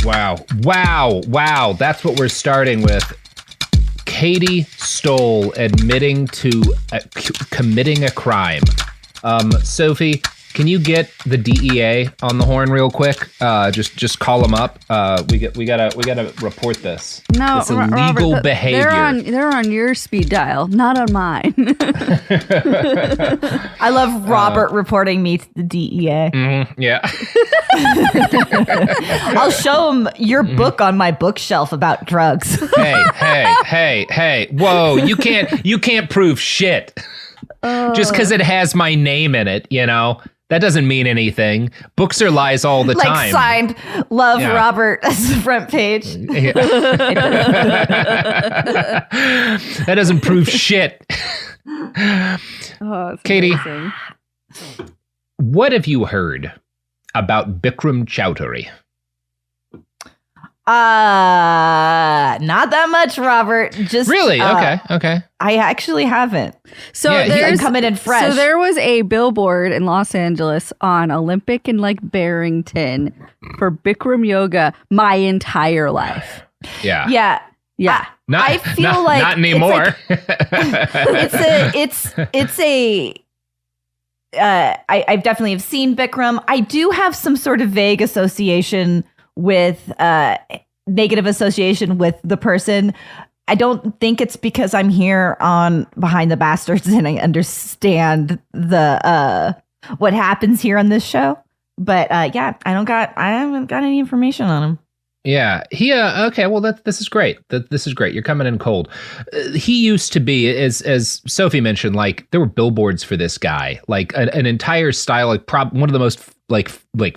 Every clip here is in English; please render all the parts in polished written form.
Wow. That's what we're starting with. Katy Stoll admitting to committing a crime. Sophie, can you get the DEA on the horn real quick? Just call them up. We gotta report this. No, it's illegal Robert, behavior. They're on your speed dial, not on mine. I love Robert reporting me to the DEA. Yeah. I'll show him your book on my bookshelf about drugs. Hey. Whoa, you can't prove shit. Just because it has my name in it, that doesn't mean anything. Books are lies all the time. Signed, Love Robert as the front page. Yeah. That doesn't prove shit. Katy, amazing. What have you heard about Bikram Choudhury? Not that much, Robert. Just really? Okay. I actually haven't. So I'm coming in fresh. So there was a billboard in Los Angeles on Olympic and Barrington for Bikram Yoga my entire life. Yeah. I feel like not anymore. I definitely have seen Bikram. I do have some sort of vague association with negative association with the person. I don't think it's because I'm here on Behind the Bastards and I understand the what happens here on this show. But I haven't got any information on him. Yeah, okay. Well, this is great. This is great. You're coming in cold. He used to be, as Sophie mentioned, there were billboards for this guy, an entire style, one of the most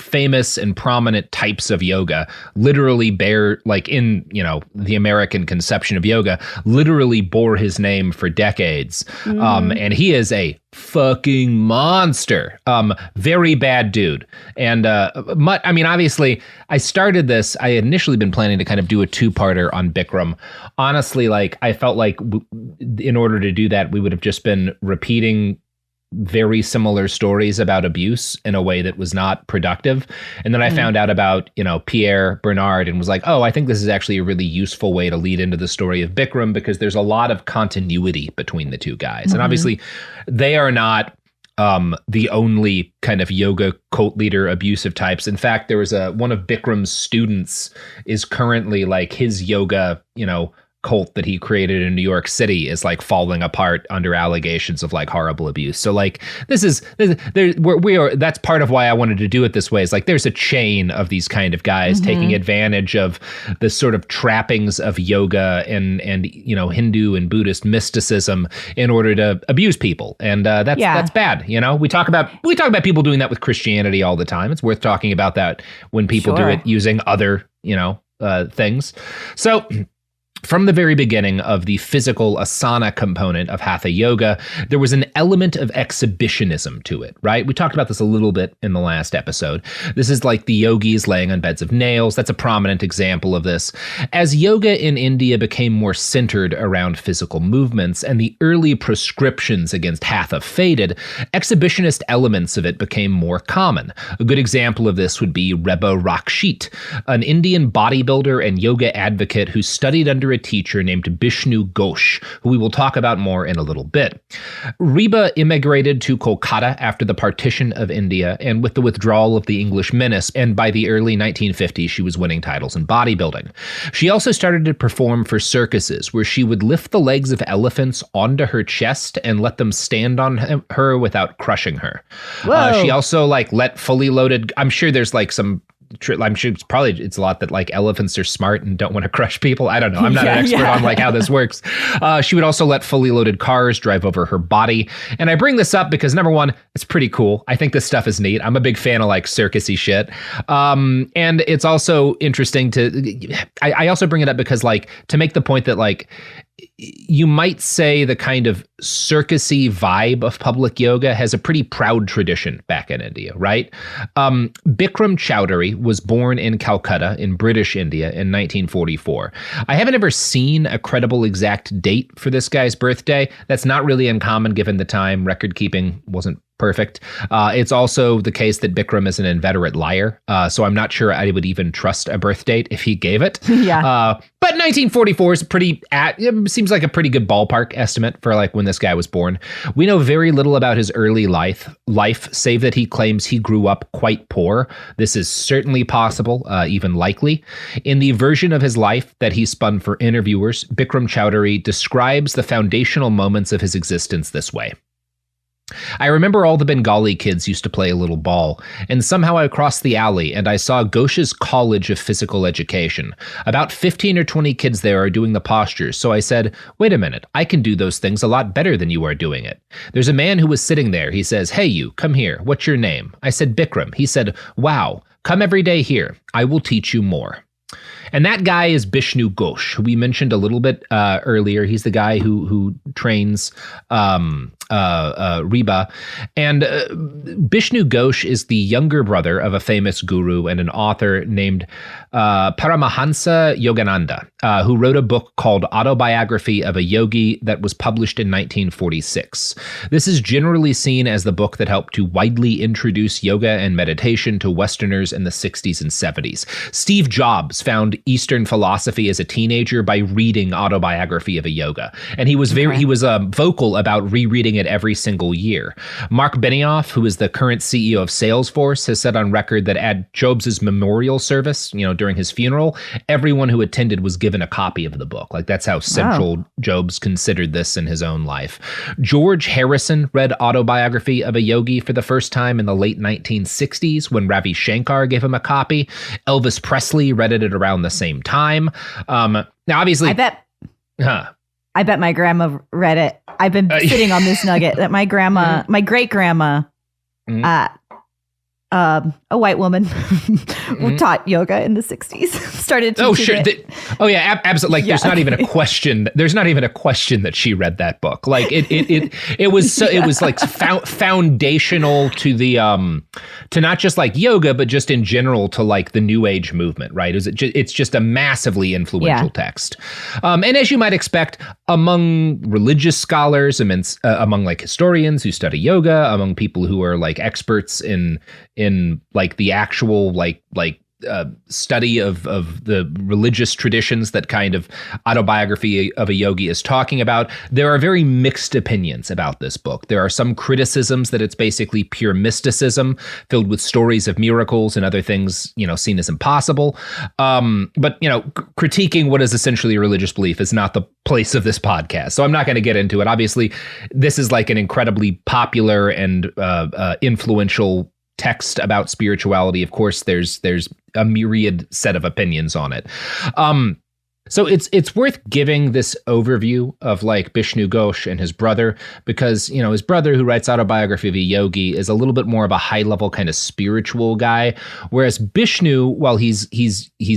famous and prominent types of yoga, literally in the American conception of yoga, literally bore his name for decades. And he is a fucking monster. Very bad dude. And obviously I started this, I had initially been planning to kind of do a two-parter on Bikram. Honestly, I felt like in order to do that, we would have just been repeating very similar stories about abuse in a way that was not productive. And then I found out about, Pierre Bernard and was like, oh, I think this is actually a really useful way to lead into the story of Bikram because there's a lot of continuity between the two guys. And obviously they are not the only kind of yoga cult leader abusive types. In fact, there was one of Bikram's students is currently his yoga, cult that he created in New York City is falling apart under allegations of horrible abuse. So that's part of why I wanted to do it this way is there's a chain of these kind of guys taking advantage of the sort of trappings of yoga and Hindu and Buddhist mysticism in order to abuse people. And that's bad. We talk about people doing that with Christianity all the time. It's worth talking about that when people do it using other, things. So from the very beginning of the physical asana component of Hatha Yoga, there was an element of exhibitionism to it, right? We talked about this a little bit in the last episode. This is the yogis laying on beds of nails. That's a prominent example of this. As yoga in India became more centered around physical movements and the early proscriptions against Hatha faded, exhibitionist elements of it became more common. A good example of this would be Reba Rakshit, an Indian bodybuilder and yoga advocate who studied under a teacher named Vishnu Ghosh, who we will talk about more in a little bit. Reba immigrated to Calcutta after the partition of India and with the withdrawal of the English menace, and by the early 1950s, she was winning titles in bodybuilding. She also started to perform for circuses, where she would lift the legs of elephants onto her chest and let them stand on her without crushing her. She also let fully loaded, I'm sure there's some I'm sure it's a lot that elephants are smart and don't want to crush people. I don't know. I'm not an expert on how this works. She would also let fully loaded cars drive over her body. And I bring this up because number one, it's pretty cool. I think this stuff is neat. I'm a big fan of circusy shit. And it's also interesting I also bring it up because to make the point that you might say the kind of circusy vibe of public yoga has a pretty proud tradition back in India, right? Bikram Choudhury was born in Calcutta in British India in 1944. I haven't ever seen a credible exact date for this guy's birthday. That's not really uncommon given the time. Record keeping wasn't Perfect. It's also the case that Bikram is an inveterate liar. So I'm not sure I would even trust a birth date if he gave it. Yeah. But 1944 is it seems like a pretty good ballpark estimate for like when this guy was born. We know very little about his early life, save that he claims he grew up quite poor. This is certainly possible, even likely. In the version of his life that he spun for interviewers, Bikram Chowdhury describes the foundational moments of his existence this way. I remember all the Bengali kids used to play a little ball, and somehow I crossed the alley and I saw Ghosh's College of Physical Education. About 15 or 20 kids there are doing the postures, so I said, wait a minute, I can do those things a lot better than you are doing it. There's a man who was sitting there. He says, hey you, come here. What's your name? I said, Bikram. He said, wow, come every day here. I will teach you more. And that guy is Vishnu Ghosh, who we mentioned a little bit earlier. He's the guy who trains Reba. And Vishnu Ghosh is the younger brother of a famous guru and an author named Paramahansa Yogananda, who wrote a book called Autobiography of a Yogi that was published in 1946. This is generally seen as the book that helped to widely introduce yoga and meditation to Westerners in the 60s and 70s. Steve Jobs found Eastern philosophy as a teenager by reading Autobiography of a Yoga. And he was vocal about rereading it every single year. Mark Benioff, who is the current CEO of Salesforce, has said on record that at Jobs' memorial service, during his funeral, everyone who attended was given a copy of the book. Like that's how central Jobs considered this in his own life. George Harrison read Autobiography of a Yogi for the first time in the late 1960s when Ravi Shankar gave him a copy. Elvis Presley read it at around the same time. Now, obviously, I bet my grandma read it. I've been sitting on this nugget that my grandma, my great grandma, a white woman, taught yoga in the 60s. Started teaching it. Absolutely. Like there's not even a question. There's not even a question that she read that book. Like it was so it was like foundational to the to not just like yoga, but just in general to like the New Age movement. Right? It's just a massively influential text. And as you might expect, among religious scholars, among like historians who study yoga, among people who are like experts in like the actual study of the religious traditions that kind of Autobiography of a Yogi is talking about, there are very mixed opinions about this book. There are some criticisms that it's basically pure mysticism filled with stories of miracles and other things, seen as impossible. But critiquing what is essentially a religious belief is not the place of this podcast. So I'm not going to get into it. Obviously, this is like an incredibly popular and influential text about spirituality. Of course, there's a myriad set of opinions on it. So it's worth giving this overview of like Vishnu Ghosh and his brother, because, his brother who writes Autobiography of a Yogi is a little bit more of a high level kind of spiritual guy. Whereas Vishnu, while he's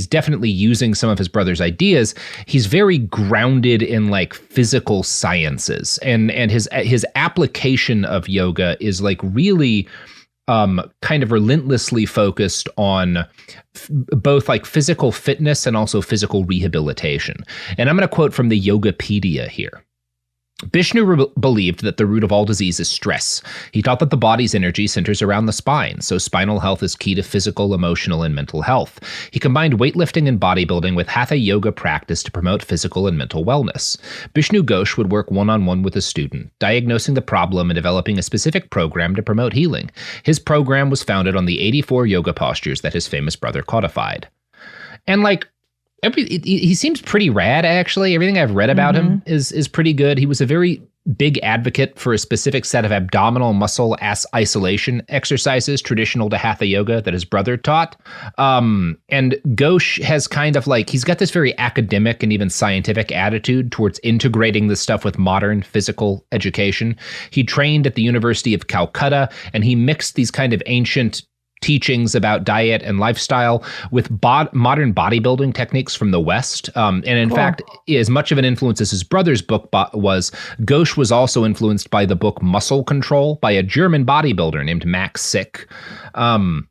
definitely using some of his brother's ideas, he's very grounded in like physical sciences, and his application of yoga is like really kind of relentlessly focused on both like physical fitness and also physical rehabilitation. And I'm going to quote from the Yogapedia here. Vishnu believed that the root of all disease is stress. He taught that the body's energy centers around the spine, so spinal health is key to physical, emotional, and mental health. He combined weightlifting and bodybuilding with hatha yoga practice to promote physical and mental wellness. Vishnu Ghosh would work one-on-one with a student, diagnosing the problem and developing a specific program to promote healing. His program was founded on the 84 yoga postures that his famous brother codified. And like, he seems pretty rad, actually. Everything I've read about him is pretty good. He was a very big advocate for a specific set of abdominal muscle isolation exercises traditional to hatha yoga that his brother taught. And Ghosh has kind of like, he's got this very academic and even scientific attitude towards integrating this stuff with modern physical education. He trained at the University of Calcutta, and he mixed these kind of ancient teachings about diet and lifestyle with modern bodybuilding techniques from the West. And in fact, as much of an influence as his brother's book was, Ghosh was also influenced by the book Muscle Control by a German bodybuilder named Max Sick. And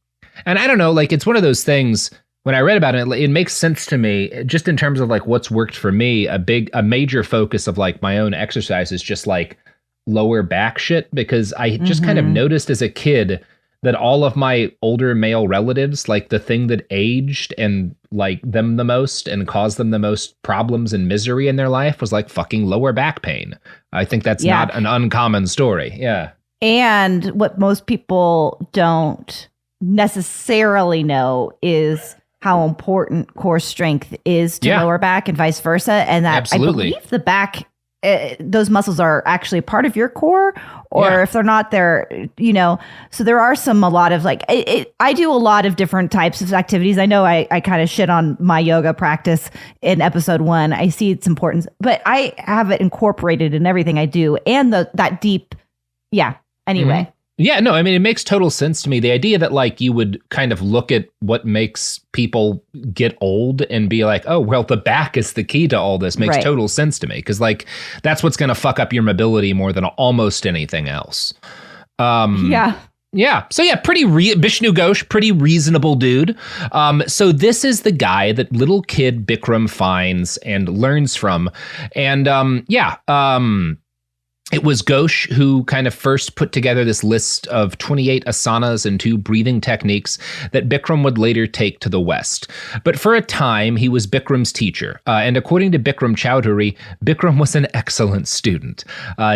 I don't know, like it's one of those things, when I read about it, it makes sense to me just in terms of like what's worked for me. A major focus of like my own exercise is just like lower back shit because I just kind of noticed as a kid that all of my older male relatives, like the thing that aged and like them the most and caused them the most problems and misery in their life was like fucking lower back pain. I think that's not an uncommon story. Yeah. And what most people don't necessarily know is how important core strength is to lower back and vice versa. And that I believe the back, those muscles are actually part of your core, or if they're not, they're, so there are a lot of like, I do a lot of different types of activities. I know I kind of shit on my yoga practice in episode 1. I see its importance, but I have it incorporated in everything I do. And that deep, anyway. Mm-hmm. Yeah, no, I mean, it makes total sense to me. The idea that like you would kind of look at what makes people get old and be like, oh, well, the back is the key to all this makes total sense to me. Because like that's what's going to fuck up your mobility more than almost anything else. Yeah. So Vishnu Ghosh, pretty reasonable dude. So this is the guy that little kid Bikram finds and learns from. And it was Ghosh who kind of first put together this list of 28 asanas and 2 breathing techniques that Bikram would later take to the West. But for a time, he was Bikram's teacher. And according to Bikram Chowdhury, Bikram was an excellent student.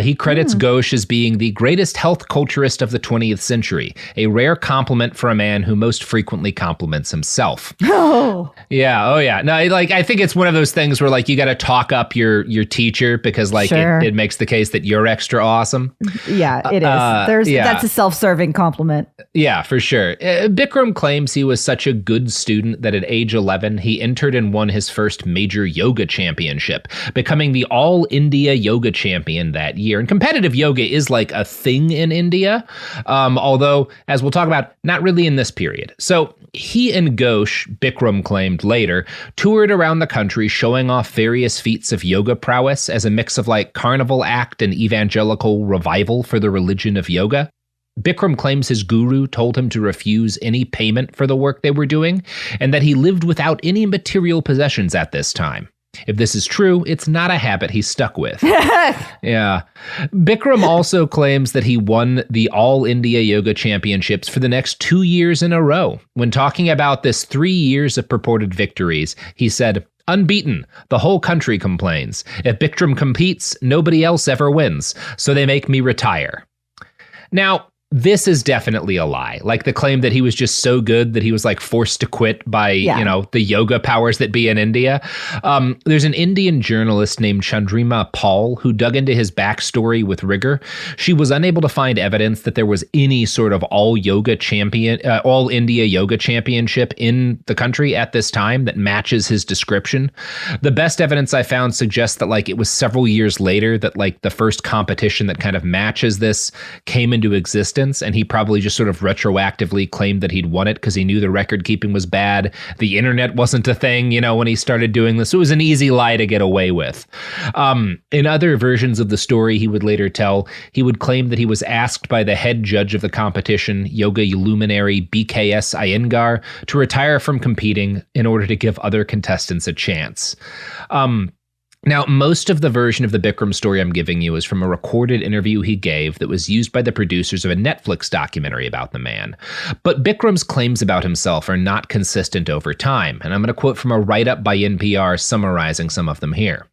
He credits Ghosh as being the greatest health culturist of the 20th century, a rare compliment for a man who most frequently compliments himself. Oh. Yeah. Oh, yeah. No, like I think it's one of those things where like you got to talk up your teacher because like it makes the case that you're extra awesome. Yeah, it is. That's a self-serving compliment. Yeah, for sure. Bikram claims he was such a good student that at age 11, he entered and won his first major yoga championship, becoming the All India Yoga Champion that year. And competitive yoga is like a thing in India, although, as we'll talk about, not really in this period. So he and Ghosh, Bikram claimed later, toured around the country showing off various feats of yoga prowess as a mix of like carnival act and evangelical revival for the religion of yoga. Bikram claims his guru told him to refuse any payment for the work they were doing, and that he lived without any material possessions at this time. If this is true, it's not a habit he stuck with. Yeah. Bikram also claims that he won the All India Yoga Championships for the next 2 years in a row. When talking about this 3 years of purported victories, he said, "Unbeaten, the whole country complains. If Bikram competes, nobody else ever wins, so they make me retire." Now, this is definitely a lie. Like the claim that he was just so good that he was like forced to quit by, the yoga powers that be in India. There's an Indian journalist named Chandrima Paul who dug into his backstory with rigor. She was unable to find evidence that there was any sort of all India Yoga Championship in the country at this time that matches his description. The best evidence I found suggests that like it was several years later that like the first competition that kind of matches this came into existence. And he probably just sort of retroactively claimed that he'd won it because he knew the record keeping was bad. The internet wasn't a thing, when he started doing this. It was an easy lie to get away with. In other versions of the story he would later tell, he would claim that he was asked by the head judge of the competition, yoga luminary BKS Iyengar, to retire from competing in order to give other contestants a chance. Now, most of the version of the Bikram story I'm giving you is from a recorded interview he gave that was used by the producers of a Netflix documentary about the man. But Bikram's claims about himself are not consistent over time, and I'm going to quote from a write-up by NPR summarizing some of them here.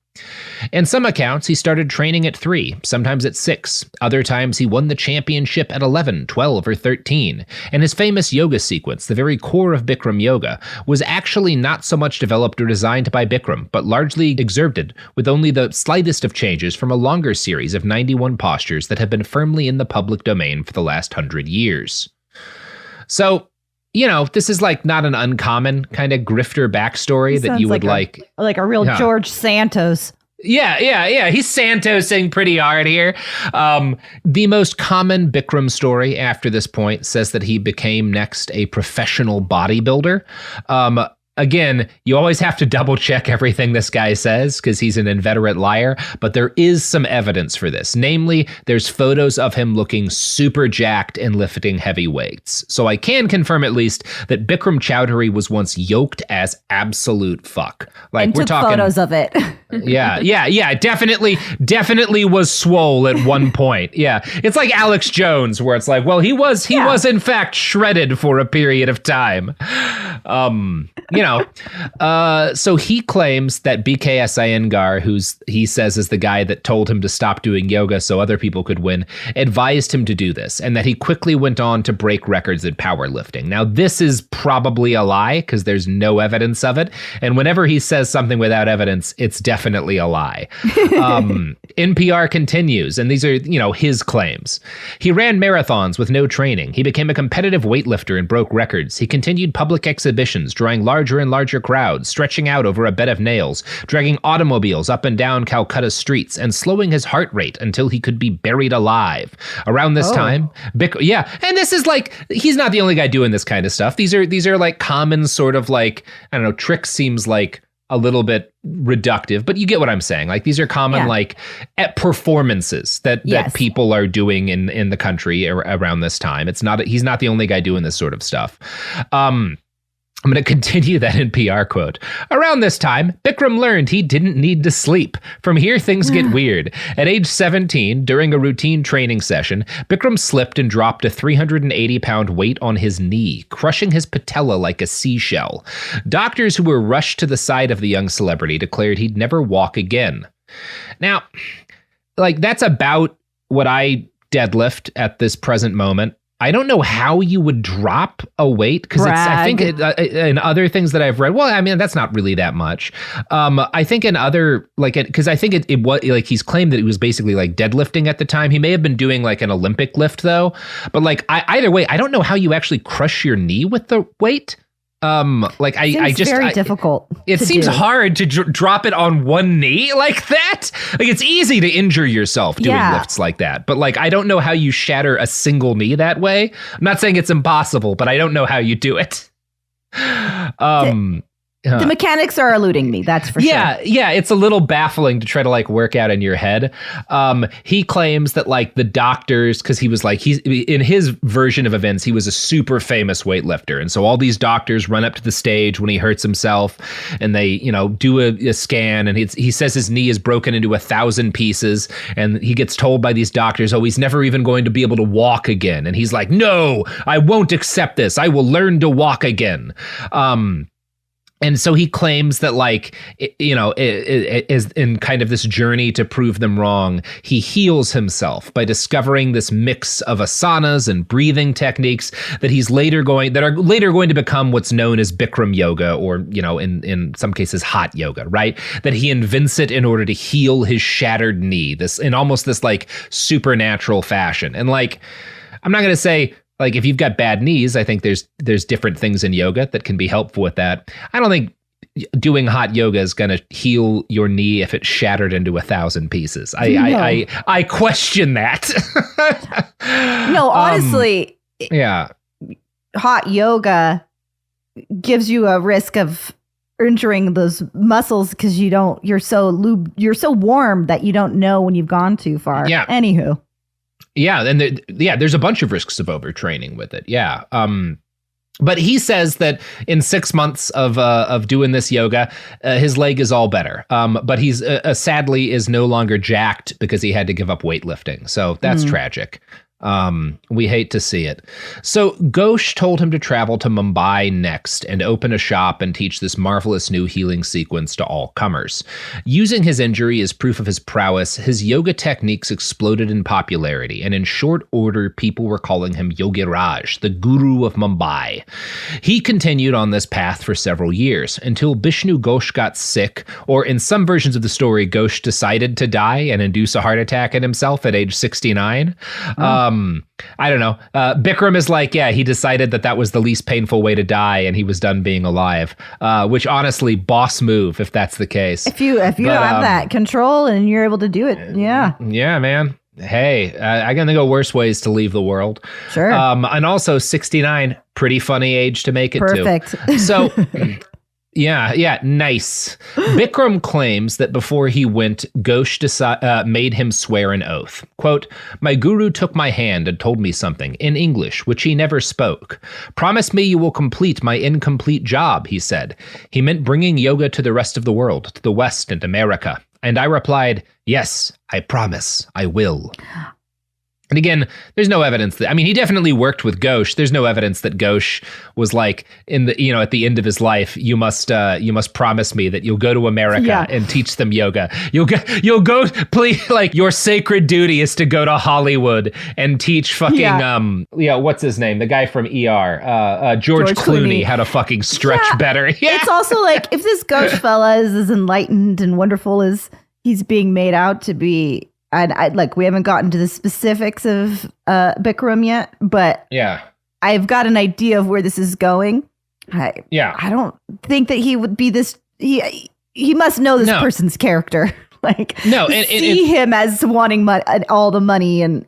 In some accounts, he started training at 3, sometimes at 6. Other times, he won the championship at 11, 12, or 13. And his famous yoga sequence, the very core of Bikram Yoga, was actually not so much developed or designed by Bikram, but largely exerted with only the slightest of changes from a longer series of 91 postures that have been firmly in the public domain for the last 100 years. So, this is like not an uncommon kind of grifter backstory that you would like a real George Santos. Yeah. He's Santosing pretty hard here. The most common Bikram story after this point says that he became next a professional bodybuilder. Again, you always have to double check everything this guy says because he's an inveterate liar, but there is some evidence for this. Namely, there's photos of him looking super jacked and lifting heavy weights. So I can confirm at least that Bikram Chowdhury was once yoked as absolute fuck. Like and we're took talking photos of it. Yeah. Definitely was swole at one point. Yeah. It's like Alex Jones, where it's like, well, he was in fact shredded for a period of time. So he claims that BKS Iyengar, he says is the guy that told him to stop doing yoga so other people could win, advised him to do this, and that he quickly went on to break records in powerlifting. Now, this is probably a lie because there's no evidence of it. And whenever he says something without evidence, it's definitely a lie. NPR continues, and these are, his claims. He ran marathons with no training. He became a competitive weightlifter and broke records. He continued public exhibitions, drawing larger and larger crowds, stretching out over a bed of nails, dragging automobiles up and down Calcutta streets, and slowing his heart rate until he could be buried alive. Around this time, and this is like, he's not the only guy doing this kind of stuff. These are like common sort of like, I don't know, tricks seems like a little bit reductive, but you get what I'm saying. Like, these are common like at performances that people are doing in the country around this time. He's not the only guy doing this sort of stuff. I'm going to continue that NPR quote. Around this time, Bikram learned he didn't need to sleep. From here, things get weird. At age 17, during a routine training session, Bikram slipped and dropped a 380-pound weight on his knee, crushing his patella like a seashell. Doctors who were rushed to the side of the young celebrity declared he'd never walk again. Now, like, that's about what I deadlift at this present moment. I don't know how you would drop a weight, because I think in other things that I've read, well, I mean, that's not really that much. I think in other, because I think it was like, he's claimed that he was basically like deadlifting at the time. He may have been doing like an Olympic lift though, but like either way, I don't know how you actually crush your knee with the weight. It's very difficult. It seems hard to drop it on one knee like that. Like, it's easy to injure yourself doing lifts like that, but like, I don't know how you shatter a single knee that way. I'm not saying it's impossible, but I don't know how you do it. The mechanics are eluding me, that's for sure. Yeah, it's a little baffling to try to like work out in your head. He claims that like the doctors, because he was like, he's in his version of events, he was a super famous weightlifter, and so all these doctors run up to the stage when he hurts himself, and they do a scan, and he says his knee is broken into 1,000 pieces, and he gets told by these doctors, he's never even going to be able to walk again, and he's like, no, I won't accept this. I will learn to walk again. And so he claims that, like, is in kind of this journey to prove them wrong, he heals himself by discovering this mix of asanas and breathing techniques that are later going to become what's known as Bikram Yoga, or, in some cases, hot yoga, right? That he invents it in order to heal his shattered knee, in almost this like supernatural fashion. And like, I'm not going to say, like, if you've got bad knees, I think there's different things in yoga that can be helpful with that. I don't think doing hot yoga is going to heal your knee if it's shattered into 1,000 pieces. I question that. No, honestly, hot yoga gives you a risk of injuring those muscles because you're so warm that you don't know when you've gone too far. Yeah. Anywho. Yeah, and there's a bunch of risks of overtraining with it. Yeah. But he says that in 6 months of doing this yoga, his leg is all better. But he's sadly is no longer jacked because he had to give up weightlifting. So that's tragic. We hate to see it. So Ghosh told him to travel to Mumbai next and open a shop and teach this marvelous new healing sequence to all comers. Using his injury as proof of his prowess, his yoga techniques exploded in popularity, and in short order, people were calling him Yogi Raj, the guru of Mumbai. He continued on this path for several years until Vishnu Ghosh got sick, or in some versions of the story, Ghosh decided to die and induce a heart attack in himself at age 69. I don't know. Bikram is like, he decided that was the least painful way to die, and he was done being alive. Which honestly, boss move if that's the case. If you have that control and you're able to do it, yeah, man. Hey, I can think of worse ways to leave the world. Sure. And also 69, pretty funny age to make it Perfect. to. So. Yeah, nice. Bikram claims that before he went, Ghosh made him swear an oath. Quote, "My guru took my hand and told me something, in English, which he never spoke. Promise me you will complete my incomplete job," he said. He meant bringing yoga to the rest of the world, to the West and America. And I replied, "Yes, I promise, I will." And again, there's no evidence that, I mean, he definitely worked with Ghosh. There's no evidence that Ghosh was like at the end of his life, you must promise me that you'll go to America and teach them yoga. You'll go, please, like your sacred duty is to go to Hollywood and teach fucking, what's his name? The guy from ER, George Clooney how to fucking stretch better. Yeah. It's also like, if this Ghosh fella is as enlightened and wonderful as he's being made out to be, and we haven't gotten to the specifics of Bikram yet, but I've got an idea of where this is going. I don't think that he would be this. He must know this person's character. See him as wanting all the money, and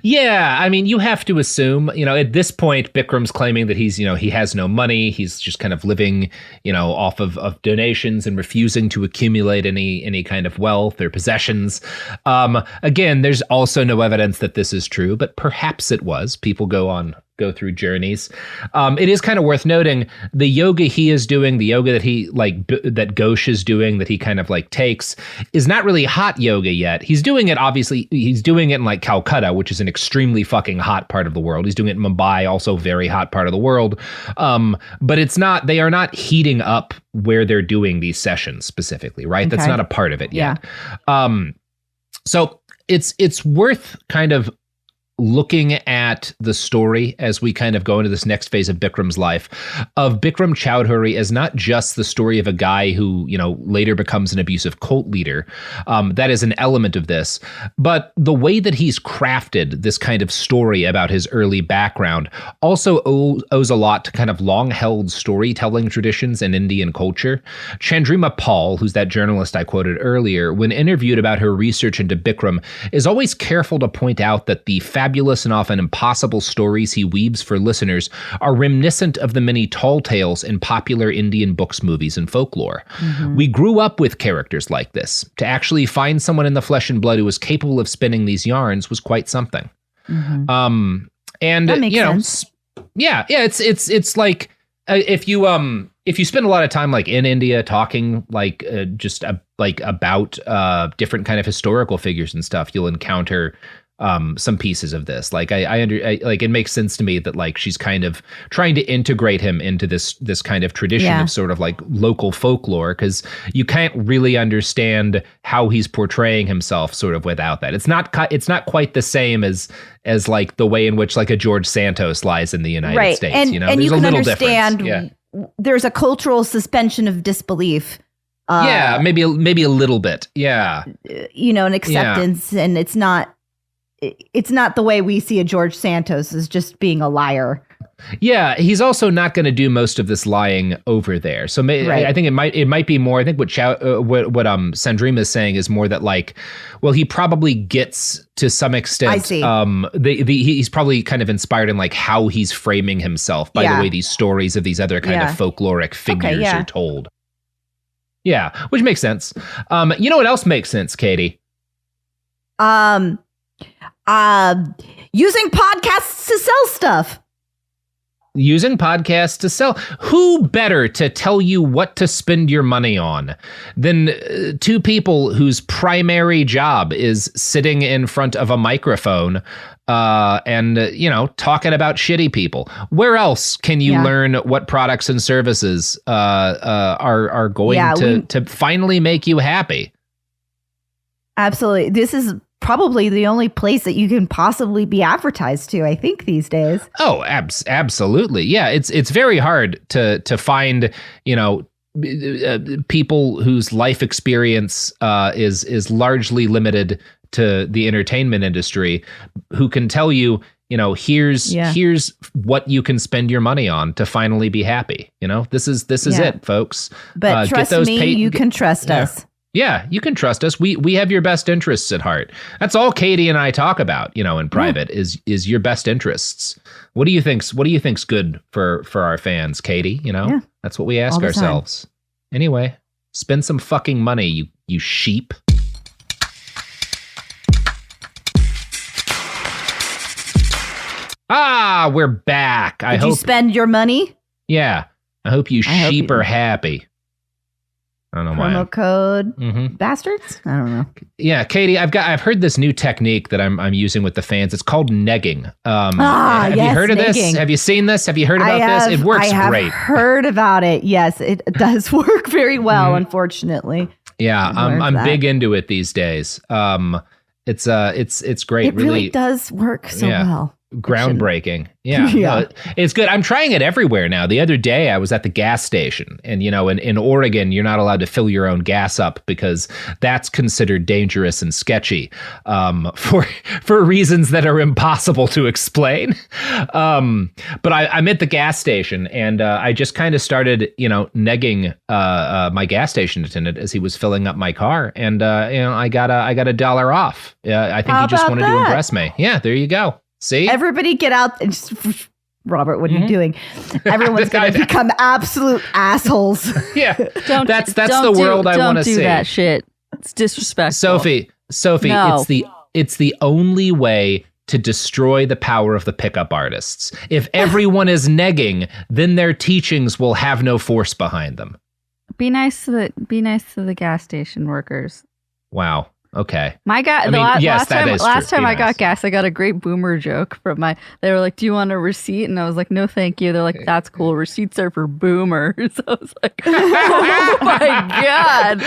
Yeah, I mean, you have to assume, at this point, Bikram's claiming that he's, he has no money. He's just kind of living, off of donations and refusing to accumulate any kind of wealth or possessions. Again, there's also no evidence that this is true, but perhaps it was. People go through journeys. It is kind of worth noting the yoga he is doing, the yoga that he that Ghosh is doing, that he kind of takes, is not really hot yoga yet. He's doing it, obviously, he's doing it in Calcutta, which is an extremely fucking hot part of the world. He's doing it in Mumbai, also very hot part of the world. But they are not heating up where they're doing these sessions specifically, right? Okay. That's not a part of it yet. So it's worth kind of looking at the story as we kind of go into this next phase of Bikram's life, of Bikram Choudhury as not just the story of a guy who, later becomes an abusive cult leader. That is an element of this. But the way that he's crafted this kind of story about his early background also owes a lot to kind of long-held storytelling traditions in Indian culture. Chandrima Paul, who's that journalist I quoted earlier, when interviewed about her research into Bikram, is always careful to point out that the fabulous and often impossible stories he weaves for listeners are reminiscent of the many tall tales in popular Indian books, movies, and folklore. Mm-hmm. We grew up with characters like this. To actually find someone in the flesh and blood who was capable of spinning these yarns was quite something. Mm-hmm. And that makes sense. It's like if you spend a lot of time in India talking about different kind of historical figures and stuff, you'll encounter some pieces of this. It makes sense to me that she's kind of trying to integrate him into this kind of tradition of sort of local folklore, because you can't really understand how he's portraying himself sort of without that. It's not quite the same as the way in which a George Santos lies in the United States. And there's you can understand difference. There's a cultural suspension of disbelief. Maybe a little bit. Yeah. An acceptance, and it's not the way we see a George Santos as just being a liar. Yeah, he's also not going to do most of this lying over there. So I think it might be more. I think what Sandrima is saying is more that he probably gets to some extent. I see. He's probably kind of inspired in how he's framing himself by the way these stories of these other kind of folkloric figures are told. Yeah, which makes sense. You know what else makes sense, Katie? Using podcasts to sell stuff. Using podcasts to sell. Who better to tell you what to spend your money on than two people whose primary job is sitting in front of a microphone and talking about shitty people? Where else can you learn what products and services are going to finally make you happy? Absolutely. This is probably the only place that you can possibly be advertised to, I think, these days. Oh, absolutely. Yeah, it's very hard to find, people whose life experience is largely limited to the entertainment industry, who can tell you, here's what you can spend your money on to finally be happy. This is it, folks. But trust me, you can trust us. Yeah, you can trust us. We have your best interests at heart. That's all Katy and I talk about, in private is your best interests. What do you think's good for our fans, Katy? That's what we ask ourselves. Anyway, spend some fucking money, you sheep. We're back. Did you spend your money? Yeah. I hope you sheep are happy. I don't know why. Promo code bastards? I don't know. Yeah, Katy, I've heard this new technique that I'm using with the fans. It's called negging. Have you heard of negging. this? Have you seen this? Have you heard about this? It works great. I have heard about it. Yes, it does work very well, unfortunately. Yeah, I'm big into it these days. It's great. It really does work so well. Groundbreaking. Yeah. No, it's good. I'm trying it everywhere now. The other day I was at the gas station and, in Oregon, you're not allowed to fill your own gas up because that's considered dangerous and sketchy for reasons that are impossible to explain. But I'm at the gas station and I just kind of started, negging my gas station attendant as he was filling up my car. And, I got $1 off. I think he just wanted to impress me. Yeah, there you go. See? Everybody get out. Robert, what are you doing? Everyone's going to become absolute assholes. Yeah. That's the world I want to see. Don't do that shit. It's disrespectful. Sophie, no. it's the only way to destroy the power of the pickup artists. If everyone is negging, then their teachings will have no force behind them. Be nice to the gas station workers. Wow. Okay. Last time true. I got gas, I got a great boomer joke they were like, "Do you want a receipt?" And I was like, "No, thank you." They're like, "That's cool. Receipts are for boomers." I was like, "Oh my God."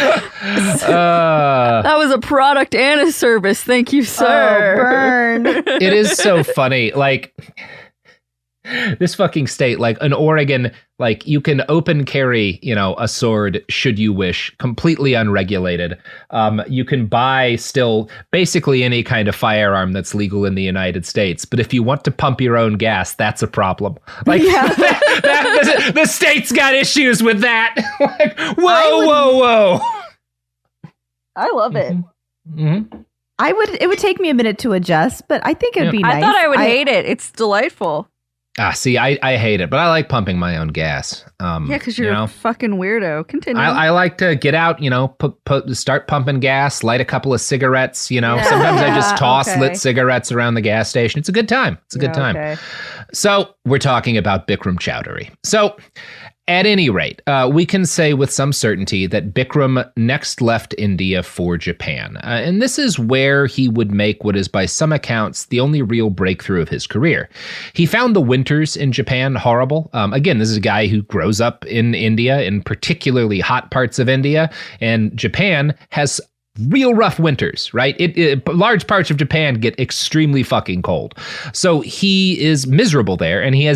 That was a product and a service. Thank you, sir. Oh, burn. It is so funny. Like, this fucking state, like in Oregon, like you can open carry, a sword should you wish, completely unregulated. You can buy still basically any kind of firearm that's legal in the United States. But if you want to pump your own gas, that's a problem. Like the state's got issues with that. Like, whoa. I love it. Mm-hmm. It would take me a minute to adjust, but I think it'd be nice. I thought I would hate it. It's delightful. See, I hate it, but I like pumping my own gas. Because you're a fucking weirdo. Continue. I like to get out, start pumping gas, light a couple of cigarettes, Sometimes I just toss lit cigarettes around the gas station. It's a good time. It's a good time. Okay. So we're talking about Bikram Chowdhury. So at any rate, we can say with some certainty that Bikram next left India for Japan. And this is where he would make what is by some accounts the only real breakthrough of his career. He found the winters in Japan horrible. Again, this is a guy who grows up in India, in particularly hot parts of India, and Japan has real rough winters, right? Large parts of Japan get extremely fucking cold. So he is miserable there and he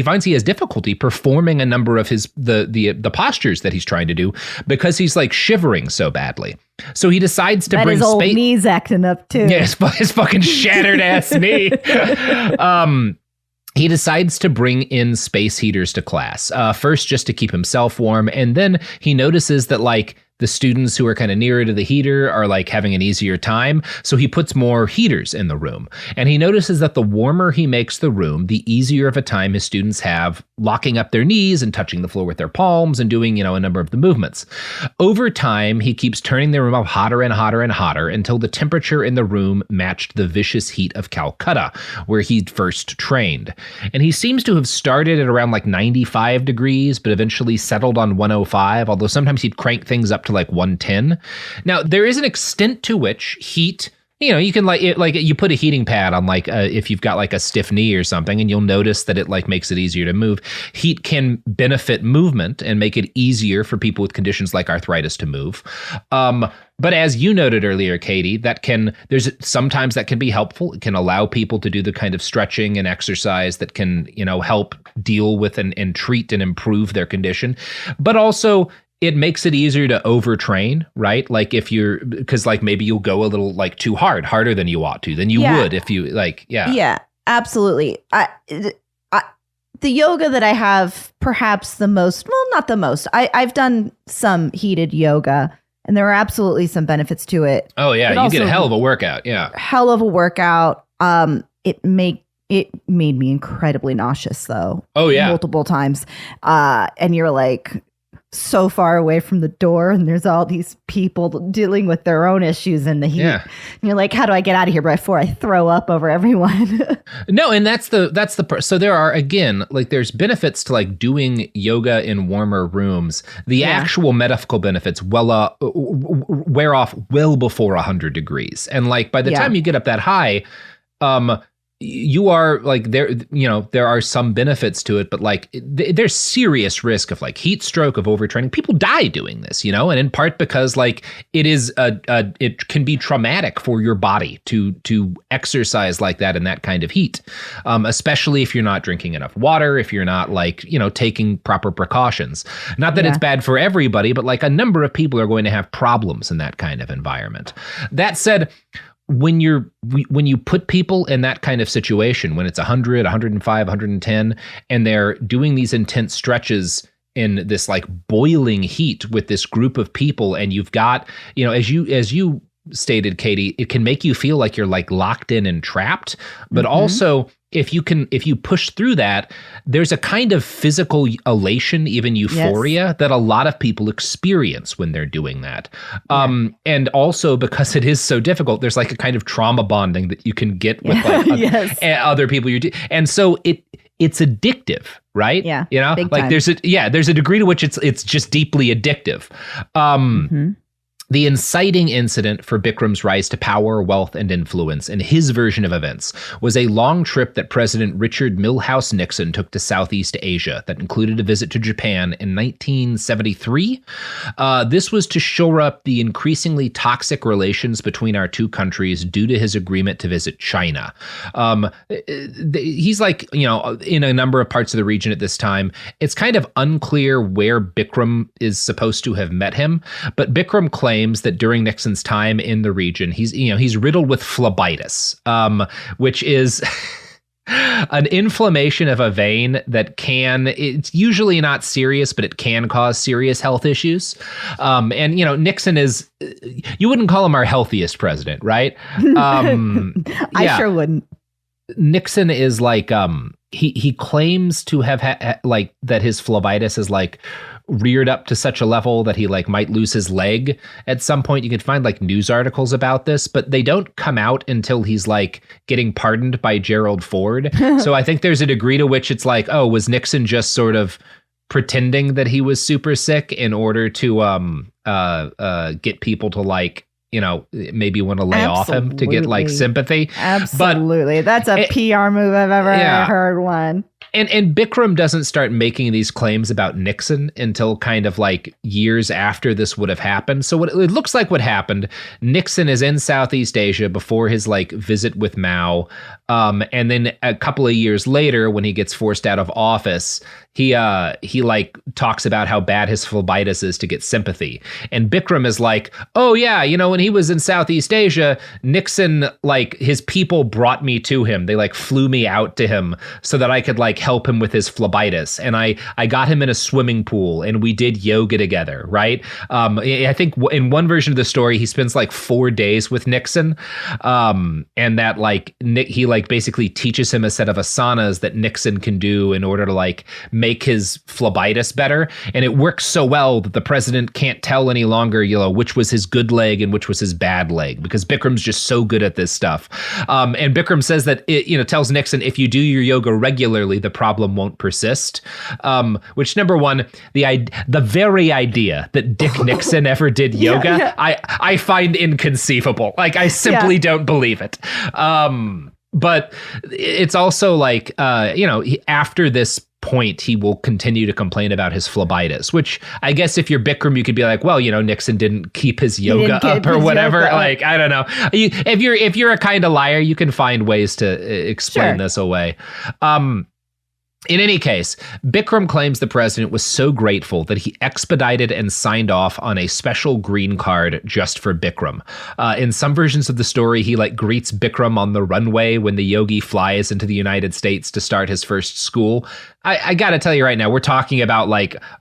finds he has difficulty performing a number of the postures that he's trying to do because he's like shivering so badly. So he decides to bring his old knees acting up too. Yeah, his fucking shattered ass knee. He decides to bring in space heaters to class, first just to keep himself warm. And then he notices that like the students who are kind of nearer to the heater are like having an easier time. So he puts more heaters in the room. And he notices that the warmer he makes the room, the easier of a time his students have locking up their knees and touching the floor with their palms and doing, a number of the movements. Over time, he keeps turning the room up hotter and hotter and hotter until the temperature in the room matched the vicious heat of Calcutta, where he'd first trained. And he seems to have started at around like 95 degrees, but eventually settled on 105, although sometimes he'd crank things up to like 110. Now, there is an extent to which heat, you can like you put a heating pad on like if you've got like a stiff knee or something, and you'll notice that it like makes it easier to move. Heat can benefit movement and make it easier for people with conditions like arthritis to move. But as you noted earlier, Katy, sometimes that can be helpful. It can allow people to do the kind of stretching and exercise that can, help deal with and treat and improve their condition. But also, it makes it easier to overtrain, right? Like because like maybe you'll go a little like too harder than you ought to, than you would if you like, yeah. Yeah, absolutely. The yoga that I have perhaps the most, well, not the most. I've done some heated yoga And there are absolutely some benefits to it. Oh yeah, But you get a also hell of a workout. Yeah. hell of a workout. It made me incredibly nauseous though. Oh yeah. Multiple times. And you're like so far away from the door and there's all these people dealing with their own issues in the heat. Yeah. And you're like, how do I get out of here before I throw up over everyone? No, and so there are, again, like there's benefits to like doing yoga in warmer rooms. The actual medical benefits wear off well before 100 degrees. And like by the time you get up that high, you are like there are some benefits to it, but like there's serious risk of like heat stroke, of overtraining. People die doing this, and in part because like it can be traumatic for your body to exercise like that in that kind of heat, especially if you're not drinking enough water, if you're not like taking proper precautions. Not that it's bad for everybody, but like a number of people are going to have problems in that kind of environment. That said, when you put people in that kind of situation, when it's 100, 105, 110, and they're doing these intense stretches in this like boiling heat with this group of people, and you've got, as you stated, Katy, it can make you feel like you're like locked in and trapped, but also if you push through that, there's a kind of physical elation, even euphoria, that a lot of people experience when they're doing that. And also because it is so difficult, there's like a kind of trauma bonding that you can get with like other people and so it's addictive, right? Yeah. Like time. there's a degree to which it's just deeply addictive. The inciting incident for Bikram's rise to power, wealth, and influence in his version of events was a long trip that President Richard Milhous Nixon took to Southeast Asia that included a visit to Japan in 1973. This was to shore up the increasingly toxic relations between our two countries due to his agreement to visit China. He's like, in a number of parts of the region at this time. It's kind of unclear where Bikram is supposed to have met him, but Bikram claims that during Nixon's time in the region, he's riddled with phlebitis, which is an inflammation of a vein that it's usually not serious, but it can cause serious health issues. And Nixon is, you wouldn't call him our healthiest president, right? I sure wouldn't. Nixon is like, he claims to have like that his phlebitis is like reared up to such a level that he like might lose his leg at some point. You can find like news articles about this, but they don't come out until he's like getting pardoned by Gerald Ford. So I think there's a degree to which it's like, oh, was Nixon just sort of pretending that he was super sick in order to get people to like, maybe want to lay off him to get like sympathy. Absolutely. That's a PR move I've ever heard one. And Bikram doesn't start making these claims about Nixon until kind of like years after this would have happened. So what it looks like what happened, Nixon is in Southeast Asia before his like visit with Mao. And then a couple of years later, when he gets forced out of office, he like talks about how bad his phlebitis is to get sympathy. And Bikram is like, oh yeah, when he was in Southeast Asia, Nixon, like his people brought me to him. They like flew me out to him so that I could like help him with his phlebitis. And I got him in a swimming pool and we did yoga together, right? I think in one version of the story, he spends like 4 days with Nixon. And that like he like basically teaches him a set of asanas that Nixon can do in order to like make his phlebitis better. And it works so well that the president can't tell any longer, which was his good leg and which was his bad leg, because Bikram's just so good at this stuff. And Bikram says that tells Nixon, if you do your yoga regularly, the problem won't persist. Which, number one, the very idea that Dick Nixon ever did yoga, I find inconceivable. Like, I simply don't believe it. But it's also like, after this point, he will continue to complain about his phlebitis, which I guess if you're Bikram, you could be like, well, Nixon didn't keep his yoga up or whatever. Like, I don't know. If you're a kind of liar, you can find ways to explain this away. In any case, Bikram claims the president was so grateful that he expedited and signed off on a special green card just for Bikram. In some versions of the story, he greets Bikram on the runway when the yogi flies into the United States to start his first school. I gotta tell you right now, we're talking about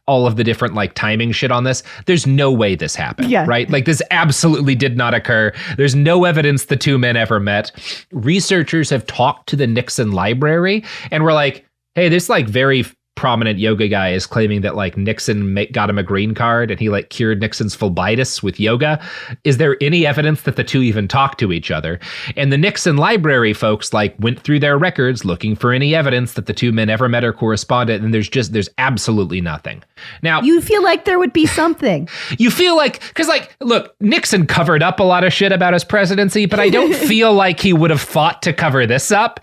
all of the different timing shit on this. There's no way this happened, right? This absolutely did not occur. There's no evidence the two men ever met. Researchers have talked to the Nixon library and were like, hey, this very prominent yoga guy is claiming that Nixon got him a green card and he cured Nixon's phlebitis with yoga. Is there any evidence that the two even talked to each other? And the Nixon library folks went through their records looking for any evidence that the two men ever met or corresponded, and there's absolutely nothing. Now, you feel like there would be something. You feel because look, Nixon covered up a lot of shit about his presidency, but I don't feel like he would have fought to cover this up.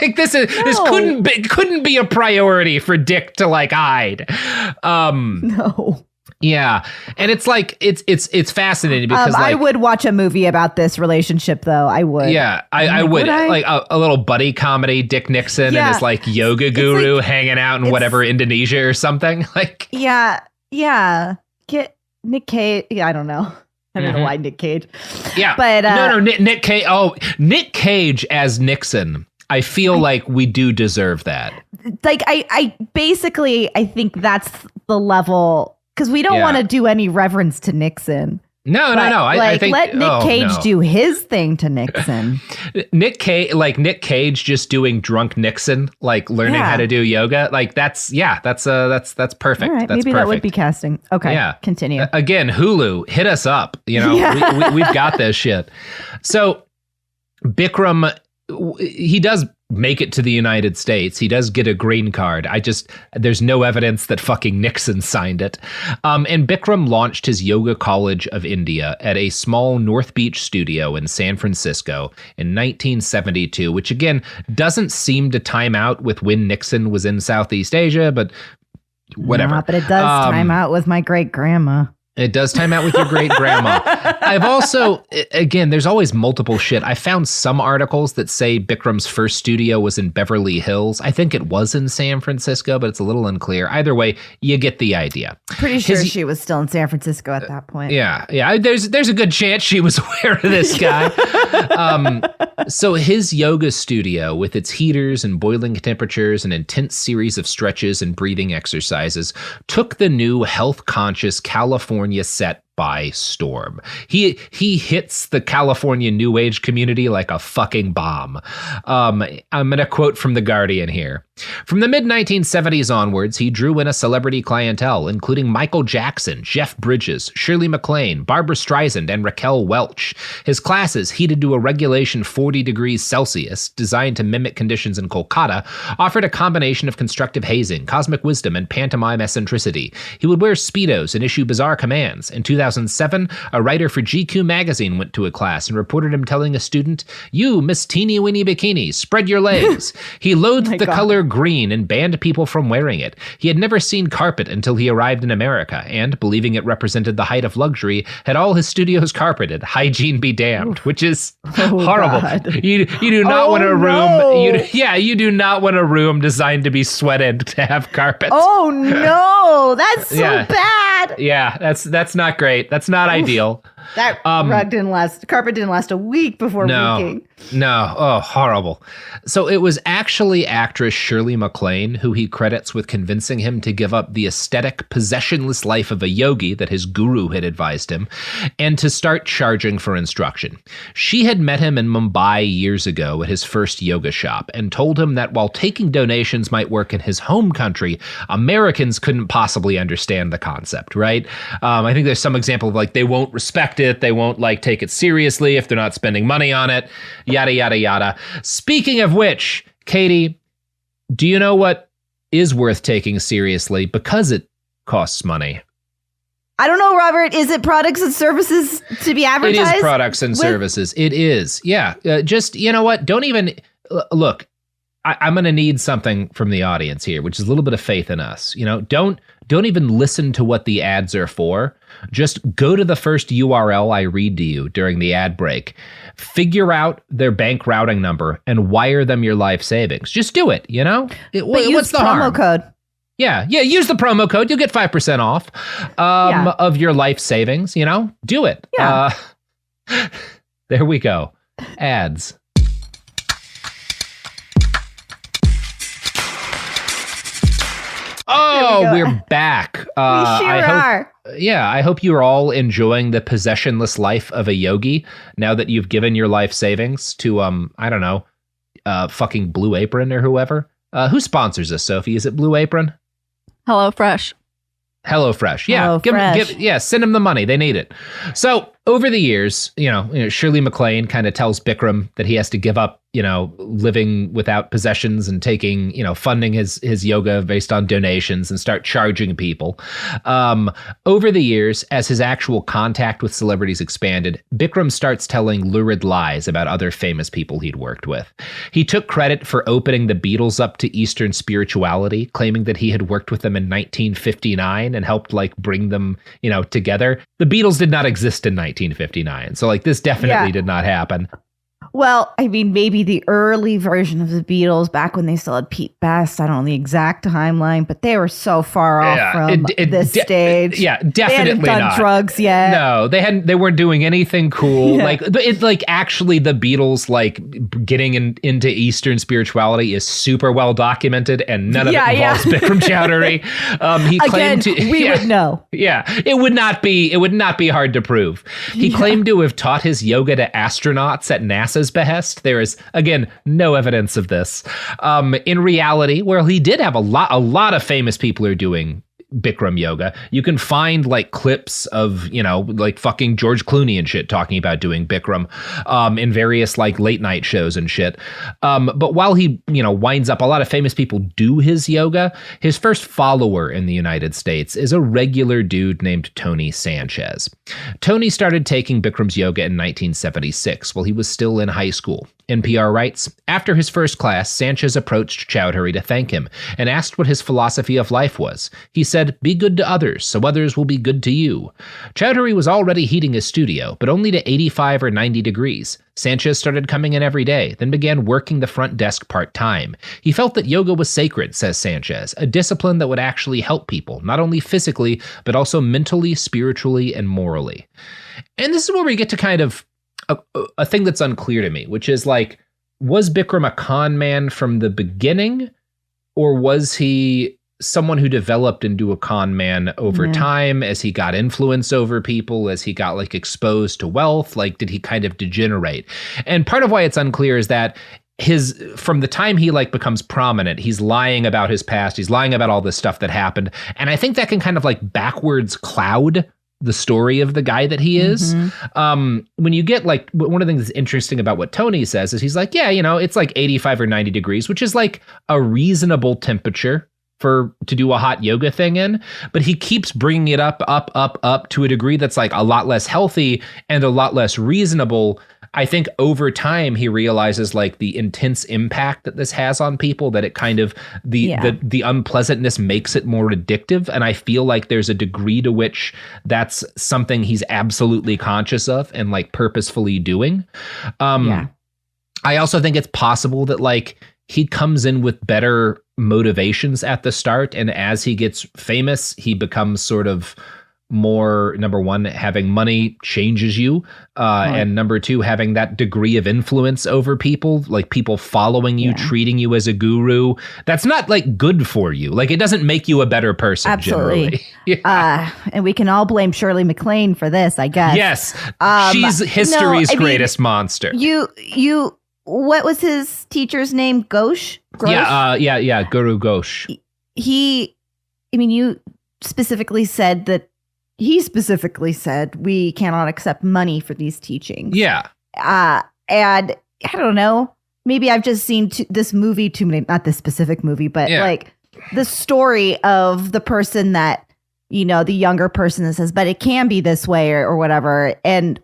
This couldn't be a priority for Dick to hide. No. Yeah, and it's fascinating because I would watch a movie about this relationship, though. I would. Yeah, I would. A little buddy comedy, Dick Nixon and his yoga guru hanging out in whatever Indonesia or something. Yeah. Get Nick Cage. Yeah, I don't know. I don't know why Nick Cage. Yeah, but no, Nick Cage. Oh, Nick Cage as Nixon. I feel like we do deserve that. I think that's the level, because we don't want to do any reverence to Nixon. No. I think let Nick Cage do his thing to Nixon. Nick Cage just doing drunk Nixon, learning how to do yoga. That's perfect. All right, that's maybe perfect. That would be casting. Okay, yeah. Continue. Again, Hulu, hit us up. We've got this shit. So Bikram, he does make it to the United States. He does get a green card. There's no evidence that fucking Nixon signed it. And Bikram launched his Yoga College of India at a small North Beach studio in San Francisco in 1972, which again doesn't seem to time out with when Nixon was in Southeast Asia, but whatever. But it does time out with my great grandma. It does time out with your great grandma. I've also, again, there's always multiple shit. I found some articles that say Bikram's first studio was in Beverly Hills. I think it was in San Francisco, but it's a little unclear. Either way, you get the idea. Pretty sure she was still in San Francisco at that point. Yeah. There's a good chance she was aware of this guy. So his yoga studio, with its heaters and boiling temperatures and intense series of stretches and breathing exercises, took the new health-conscious California set by storm. He hits the California New Age community like a fucking bomb. I'm going to quote from The Guardian here. From the mid-1970s onwards, he drew in a celebrity clientele, including Michael Jackson, Jeff Bridges, Shirley Maclaine, Barbra Streisand, and Raquel Welch. His classes, heated to a regulation 40 degrees Celsius, designed to mimic conditions in Calcutta, offered a combination of constructive hazing, cosmic wisdom, and pantomime eccentricity. He would wear Speedos and issue bizarre commands. In 2007, a writer for GQ magazine went to a class and reported him telling a student, "You, Miss Teeny Weeny Bikini, spread your legs." He loathed the color green and banned people from wearing it. He had never seen carpet until he arrived in America and, believing it represented the height of luxury, had all his studios carpeted. Hygiene be damned, which is horrible. You do not want a room. You do not want a room designed to be sweated to have carpet. Oh no, that's so bad. Yeah, that's not great. That's not ideal. That carpet didn't last a week before leaking. No. Oh, horrible. So it was actually actress Shirley Maclaine who he credits with convincing him to give up the aesthetic, possessionless life of a yogi that his guru had advised him, and to start charging for instruction. She had met him in Mumbai years ago at his first yoga shop and told him that while taking donations might work in his home country, Americans couldn't possibly understand the concept, right? I think there's some example of they won't respect it, they won't take it seriously if they're not spending money on it, yada, yada, yada. Speaking of which, Katie, do you know what is worth taking seriously because it costs money? I don't know, Robert. Is it products and services to be advertised? It is products and services. It is. Yeah. Just, you know what? Don't even look. I'm going to need something from the audience here, which is a little bit of faith in us. Don't even listen to what the ads are for. Just go to the first URL I read to you during the ad break. Figure out their bank routing number and wire them your life savings. Just do it, what's the harm? Promo code. Yeah, use the promo code. You'll get 5% off of your life savings, Do it. Yeah. There we go. Ads. Oh, we're back. We sure are. Yeah, I hope you're all enjoying the possessionless life of a yogi now that you've given your life savings to, I don't know, fucking Blue Apron or whoever. Who sponsors us, Sophie? Is it Blue Apron? HelloFresh. HelloFresh. Yeah, send them the money. They need it. So over the years, Shirley Maclaine kind of tells Bikram that he has to give up, living without possessions and taking, funding his yoga based on donations and start charging people. Over the years, as his actual contact with celebrities expanded, Bikram starts telling lurid lies about other famous people he'd worked with. He took credit for opening the Beatles up to Eastern spirituality, claiming that he had worked with them in 1959 and helped bring them, together. The Beatles did not exist in 1959. So this definitely did not happen. Well, I mean, maybe the early version of the Beatles back when they still had Pete Best. I don't know the exact timeline, but they were so far off from this stage. Yeah, definitely they hadn't done not. Drugs yet. No, they hadn't. They weren't doing anything cool. Yeah. Actually, the Beatles getting into Eastern spirituality is super well documented, and none of it involves Bikram Chowdhury. He claimed we would know. Yeah, it would not be hard to prove. He claimed to have taught his yoga to astronauts at NASA's behest. There is, again, no evidence of this. In reality, where he did have a lot of famous people are doing Bikram Yoga. You can find clips of, fucking George Clooney and shit talking about doing Bikram in various late night shows and shit. But while he, winds up, a lot of famous people do his yoga, his first follower in the United States is a regular dude named Tony Sanchez. Tony started taking Bikram's yoga in 1976 while he was still in high school. NPR writes, after his first class, Sanchez approached Chowdhury to thank him and asked what his philosophy of life was. He said, be good to others, so others will be good to you. Chowdhury was already heating his studio, but only to 85 or 90 degrees. Sanchez started coming in every day, then began working the front desk part-time. He felt that yoga was sacred, says Sanchez, a discipline that would actually help people, not only physically, but also mentally, spiritually, and morally. And this is where we get to kind of a thing that's unclear to me, which is was Bikram a con man from the beginning, or was he someone who developed into a con man over time as he got influence over people, as he got exposed to wealth? Did he kind of degenerate? And part of why it's unclear is that from the time he becomes prominent, he's lying about his past, he's lying about all this stuff that happened. And I think that can kind of backwards cloud the story of the guy that he is. When you get one of the things that's interesting about what Tony says is he's it's 85 or 90 degrees, which is a reasonable temperature to do a hot yoga thing in, but he keeps bringing it up to a degree that's a lot less healthy and a lot less reasonable. I think over time he realizes the intense impact that this has on people, that it kind of the unpleasantness makes it more addictive. And I feel there's a degree to which that's something he's absolutely conscious of and purposefully doing. I also think it's possible that he comes in with better motivations at the start, and as he gets famous, he becomes sort of more, number one, having money changes you, and number two, having that degree of influence over people, people following you, treating you as a guru. That's not good good you. It doesn't make you a better person. Absolutely. Generally. And we can all blame Shirley Maclaine for this, I guess. Yes. She's history's greatest monster. What was his teacher's name? Ghosh? Yeah, Guru Ghosh. You specifically said that he specifically said we cannot accept money for these teachings. Yeah. And I don't know, maybe I've just seen this movie too many, not this specific movie, but the story of the person that, the younger person that says, but it can be this way or whatever.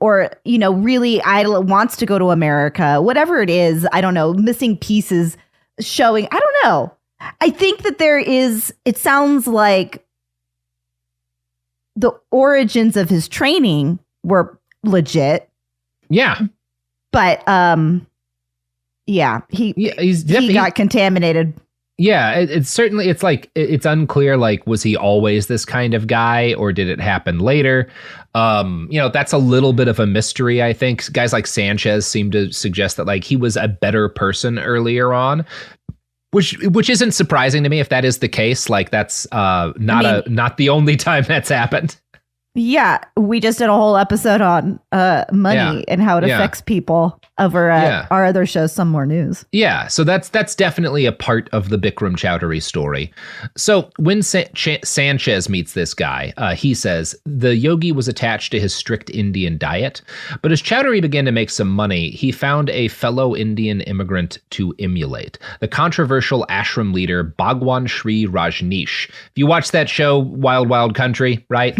Or really wants to go to America, whatever it is. I don't know, missing pieces showing. I don't know. I think that it sounds like the origins of his training were legit. Yeah. But he got contaminated. Yeah, it's certainly, it's unclear, like, was he always this kind of guy or did it happen later? That's a little bit of a mystery, I think. Guys like Sanchez seem to suggest that, like, he was a better person earlier on, which isn't surprising to me if that is the case. Like, that's not the only time that's happened. Yeah, we just did a whole episode on money and how it affects people over our other show, Some More News. Yeah, so that's definitely a part of the Bikram Chowdhury story. So when Sanchez meets this guy, he says the yogi was attached to his strict Indian diet, but as Chowdhury began to make some money, he found a fellow Indian immigrant to emulate, the controversial ashram leader Bhagwan Shri Rajneesh. If you watch that show, Wild Wild Country, right?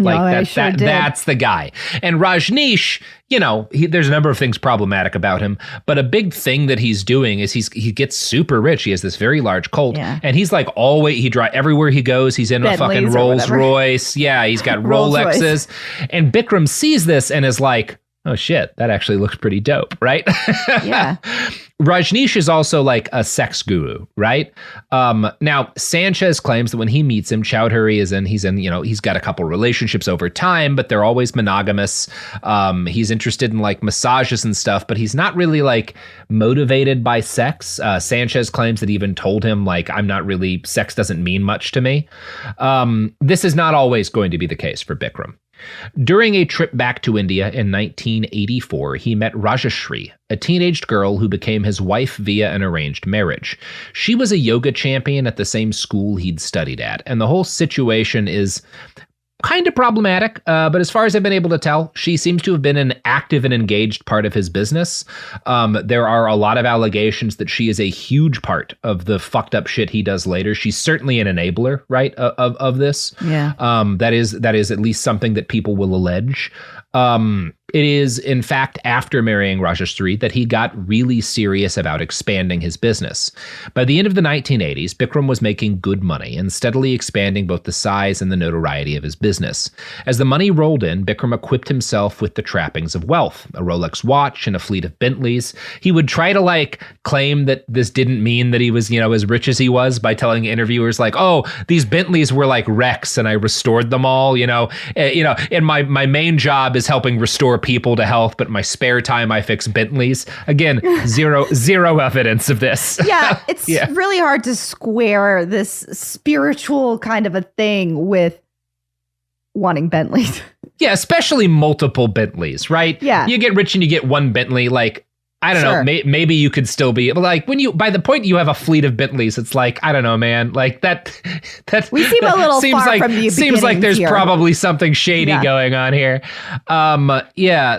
That's the guy. And Rajneesh, there's a number of things problematic about him, but a big thing that he's doing is he gets super rich. He has this very large cult, and he's like everywhere he goes, he's in Bentleys a fucking Rolls Royce. Yeah, he's got Rolexes. And Bikram sees this and is like, oh shit, that actually looks pretty dope, right? Yeah. Rajneesh is also like a sex guru, right? Now, Sanchez claims that when he meets him, Chowdhury he's got a couple relationships over time, but they're always monogamous. He's interested in like massages and stuff, but he's not really like motivated by sex. Sanchez claims that he even told him like, sex doesn't mean much to me. This is not always going to be the case for Bikram. During a trip back to India in 1984, he met Rajashri, a teenage girl who became his wife via an arranged marriage. She was a yoga champion at the same school he'd studied at, and the whole situation is kind of problematic, but as far as I've been able to tell, she seems to have been an active and engaged part of his business. There are a lot of allegations that she is a huge part of the fucked up shit he does later. She's certainly an enabler, right, of this. Yeah. That is at least something that people will allege. It is, in fact, after marrying Rajashri that he got really serious about expanding his business. By the end of the 1980s, Bikram was making good money and steadily expanding both the size and the notoriety of his business. As the money rolled in, Bikram equipped himself with the trappings of wealth, a Rolex watch and a fleet of Bentleys. He would try to claim that this didn't mean that he was, as rich as he was by telling interviewers like, oh, these Bentleys were like wrecks and I restored them all, and my main job is helping restore people to health, but in my spare time I fix Bentleys. Again, zero evidence of this. Yeah, it's really hard to square this spiritual kind of a thing with wanting Bentleys. Yeah, especially multiple Bentleys, right? Yeah. You get rich and you get one Bentley, I don't know, maybe you could still be, but by the point you have a fleet of Bentleys, it's like, I don't know, man, that we seem a little seems far from the seems like there's here. Probably something shady going on here.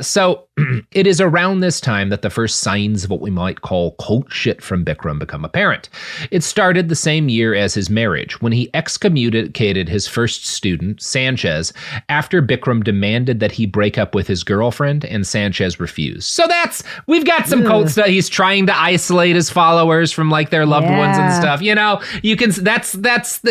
So it is around this time that the first signs of what we might call cult shit from Bikram become apparent. It started the same year as his marriage, when he excommunicated his first student, Sanchez, after Bikram demanded that he break up with his girlfriend, and Sanchez refused. So we've got some cult stuff. He's trying to isolate his followers from their loved ones and stuff. You can,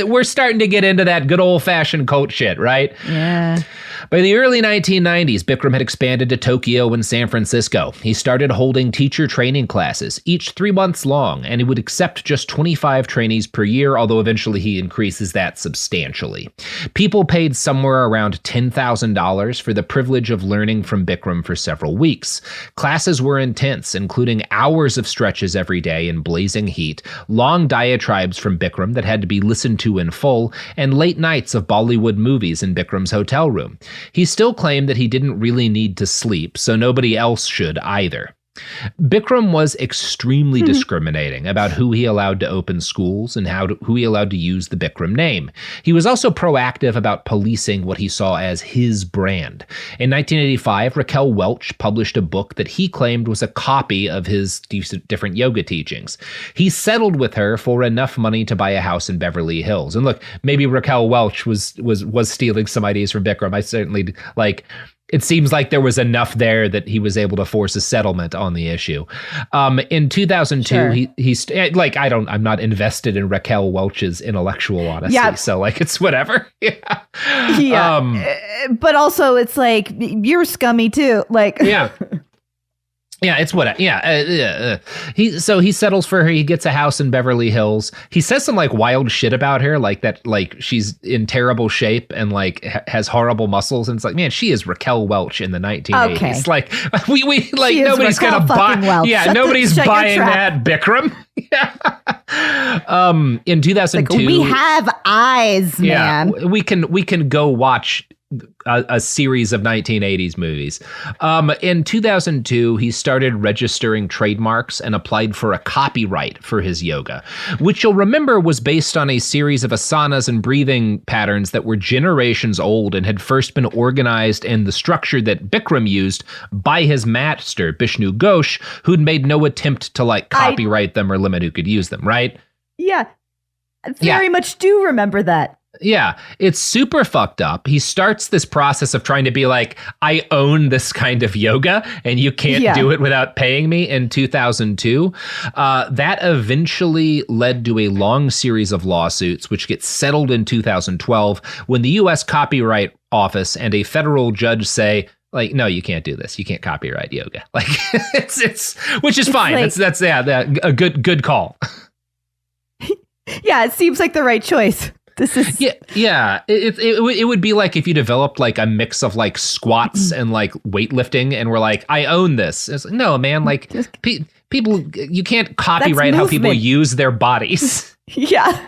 we're starting to get into that good old fashioned cult shit, right? Yeah. By the early 1990s, Bikram had expanded to Tokyo and San Francisco. He started holding teacher training classes, each 3 months long, and he would accept just 25 trainees per year, although eventually he increases that substantially. People paid somewhere around $10,000 for the privilege of learning from Bikram for several weeks. Classes were intense, including hours of stretches every day in blazing heat, long diatribes from Bikram that had to be listened to in full, and late nights of Bollywood movies in Bikram's hotel room. He still claimed that he didn't really need to sleep, so nobody else should either. Bikram was extremely discriminating about who he allowed to open schools and who he allowed to use the Bikram name. He was also proactive about policing what he saw as his brand. In 1985, Raquel Welch published a book that he claimed was a copy of his different yoga teachings. He settled with her for enough money to buy a house in Beverly Hills. And look, maybe Raquel Welch was stealing some ideas from Bikram. I certainly it seems like there was enough there that he was able to force a settlement on the issue. In 2002, Sure. he's like, I'm not invested in Raquel Welch's intellectual honesty, Yeah. so like it's whatever. Yeah. But also it's like, you're scummy too. Like, Yeah. Yeah, it's what. He settles for her. He gets a house in Beverly Hills. He says some like wild shit about her, like that, like she's in terrible shape and like has horrible muscles. And it's like, man, she is Raquel Welch in the 1980s. Okay. Like we like She is nobody's Raquel gonna buy. fucking Welch. Yeah, Shut nobody's your buying trap. that, Bikram. Yeah. In 2002, like, we have eyes, man. yeah, we can go watch a series of 1980s movies. In 2002, he started registering trademarks and applied for a copyright for his yoga, which you'll remember was based on a series of asanas and breathing patterns that were generations old and had first been organized in the structure that Bikram used by his master, Vishnu Ghosh, who'd made no attempt to like copyright them or limit who could use them, right? Yeah. I very much do remember that. Yeah, it's super fucked up. He starts this process of trying to be like, I own this kind of yoga and you can't do it without paying me in 2002. That eventually led to a long series of lawsuits, which get settled in 2012 when the U.S. Copyright Office and a federal judge say, like, no, you can't do this. You can't copyright yoga. Like, it's which is fine. Like, That's a good call. Yeah, it seems like the right choice. This is yeah. It would be like if you developed like a mix of like squats and like weightlifting, and we're like, I own this. It's like, no, man, like people, you can't copyright how people use their bodies. Yeah.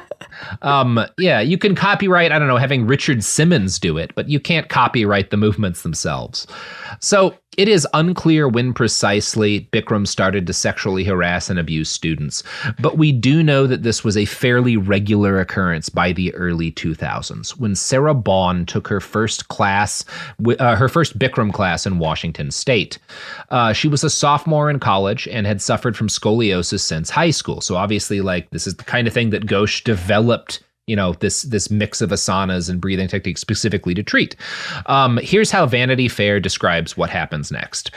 Yeah, you can copyright, I don't know, having Richard Simmons do it, but you can't copyright the movements themselves. So it is unclear when precisely Bikram started to sexually harass and abuse students, but we do know that this was a fairly regular occurrence by the early 2000s when Sarah Bond took her first class, her first Bikram class in Washington State. She was a sophomore in college and had suffered from scoliosis since high school. So obviously, like, this is the kind of thing that Ghosh developed, you know, this mix of asanas and breathing techniques specifically to treat. Here's how Vanity Fair describes what happens next.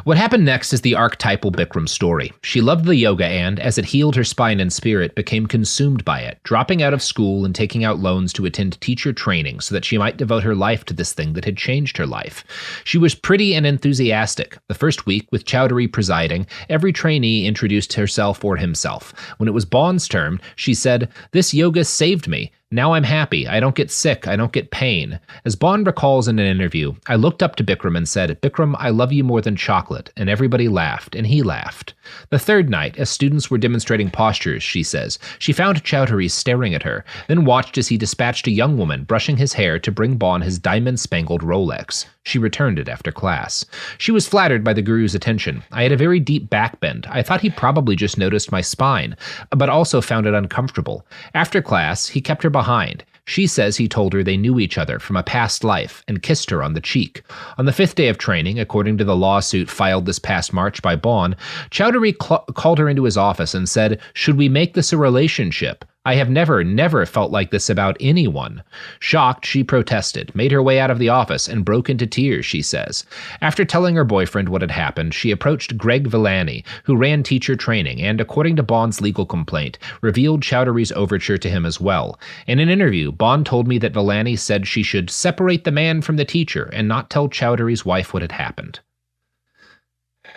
What happened next is the archetypal Bikram story. She loved the yoga and, as it healed her spine and spirit, became consumed by it, dropping out of school and taking out loans to attend teacher training so that she might devote her life to this thing that had changed her life. She was pretty and enthusiastic. The first week, with Chowdhury presiding, every trainee introduced herself or himself. When it was Bond's turn, she said, "This yoga saved me. Now I'm happy. I don't get sick. I don't get pain." As Bond recalls in an interview, "I looked up to Bikram and said, 'Bikram, I love you more than chocolate.' And everybody laughed, and he laughed." The third night, as students were demonstrating postures, she says, she found Chowdhury staring at her, then watched as he dispatched a young woman brushing his hair to bring Bond his diamond-spangled Rolex. She returned it after class. She was flattered by the guru's attention. I had a very deep backbend. I thought he probably just noticed my spine, but also found it uncomfortable. After class, he kept her behind. She says he told her they knew each other from a past life and kissed her on the cheek. On the fifth day of training, according to the lawsuit filed this past March by Bond, Chowdhury called her into his office and said, "Should we make this a relationship? I have never felt like this about anyone." Shocked, she protested, made her way out of the office, and broke into tears, she says. After telling her boyfriend what had happened, she approached Greg Villani, who ran teacher training, and, according to Bond's legal complaint, revealed Chowdhury's overture to him as well. In an interview, Bond told me that Villani said she should separate the man from the teacher and not tell Chowdhury's wife what had happened.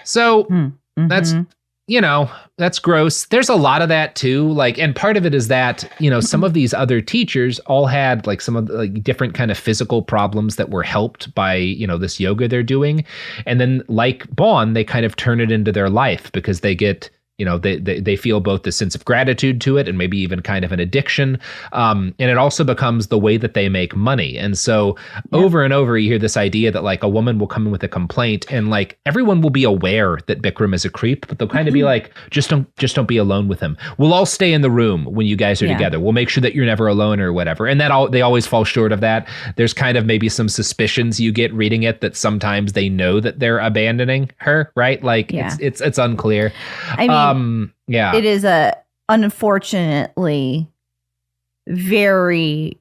So, that's... you know, that's gross. There's a lot of that too. Like, and part of it is that, you know, some of these other teachers all had like some of the like different kind of physical problems that were helped by, you know, this yoga they're doing. And then like Bond, they kind of turn it into their life because they get, you know, they feel both the sense of gratitude to it and maybe even kind of an addiction. And it also becomes the way that they make money. And so over and over, you hear this idea that like a woman will come in with a complaint and like everyone will be aware that Bikram is a creep, but they'll kind of be like, just don't be alone with him. We'll all stay in the room when you guys are together. We'll make sure that you're never alone or whatever. And they always fall short of that. There's kind of maybe some suspicions you get reading it that sometimes they know that they're abandoning her, right? Like it's unclear. I mean, it is a unfortunately very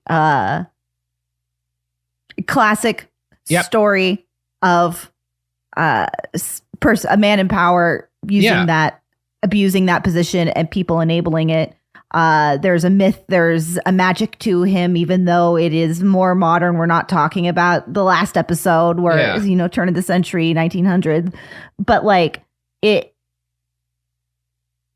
classic story of a man in power using abusing that position and people enabling it. There's a myth, there's a magic to him, even though it is more modern. We're not talking about the last episode where, turn of the century, 1900, but like it,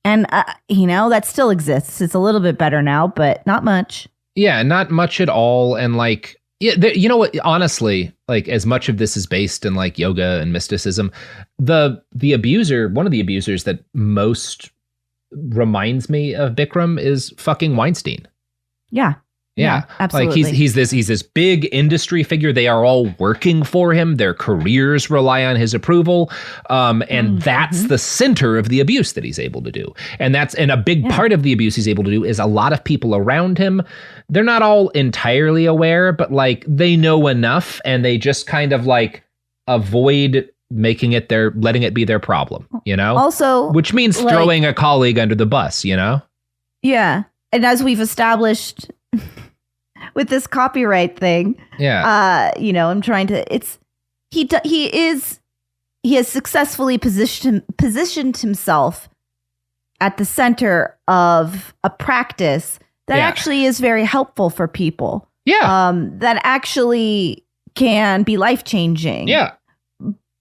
and that still exists. It's a little bit better now, but not much. Yeah, not much at all. And like, you know what, honestly, like as much of this is based in like yoga and mysticism, the abuser, one of the abusers that most reminds me of Bikram is fucking Weinstein. Yeah, absolutely. Like he's this big industry figure. They are all working for him. Their careers rely on his approval. And that's the center of the abuse that he's able to do. And a big part of the abuse he's able to do is a lot of people around him. They're not all entirely aware, but like they know enough and they just kind of like avoid letting it be their problem, Also, which means throwing a colleague under the bus, Yeah. And as we've established with this copyright thing, I'm trying to, he has successfully positioned himself at the center of a practice that actually is very helpful for people. Yeah. That actually can be life-changing. Yeah.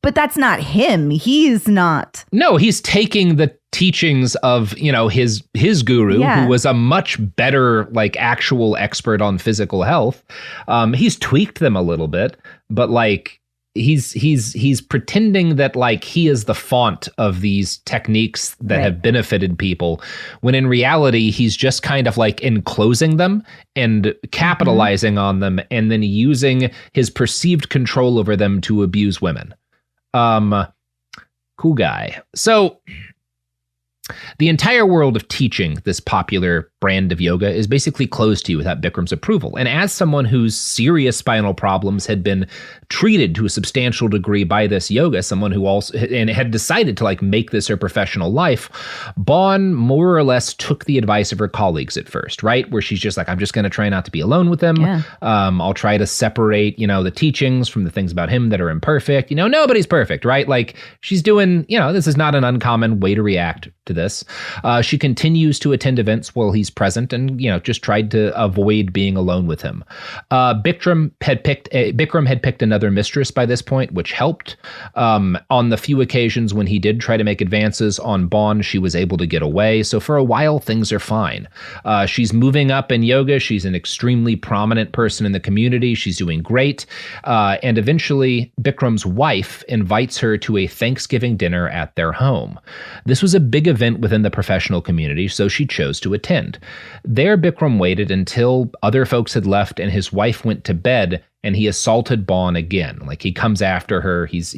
But that's not him. He's not. No, he's taking the teachings of, his guru, who was a much better, like, actual expert on physical health. He's tweaked them a little bit, but like he's pretending that like he is the font of these techniques that have benefited people, when in reality he's just kind of like enclosing them and capitalizing on them and then using his perceived control over them to abuse women. Cool guy. So the entire world of teaching this popular brand of yoga is basically closed to you without Bikram's approval. And as someone whose serious spinal problems had been treated to a substantial degree by this yoga, someone who also and had decided to like make this her professional life, Bon more or less took the advice of her colleagues at first, right? Where she's just like, I'm just going to try not to be alone with him. Yeah. I'll try to separate, the teachings from the things about him that are imperfect. Nobody's perfect, right? Like she's doing, this is not an uncommon way to react to this. She continues to attend events while he's present and, just tried to avoid being alone with him. Bikram had picked another mistress by this point, which helped. On the few occasions when he did try to make advances on Bon, she was able to get away. So for a while, things are fine. She's moving up in yoga. She's an extremely prominent person in the community. She's doing great. And eventually, Bikram's wife invites her to a Thanksgiving dinner at their home. This was a big event within the professional community, so she chose to attend. There, Bikram waited until other folks had left and his wife went to bed, and he assaulted Bon again. Like he comes after her, he's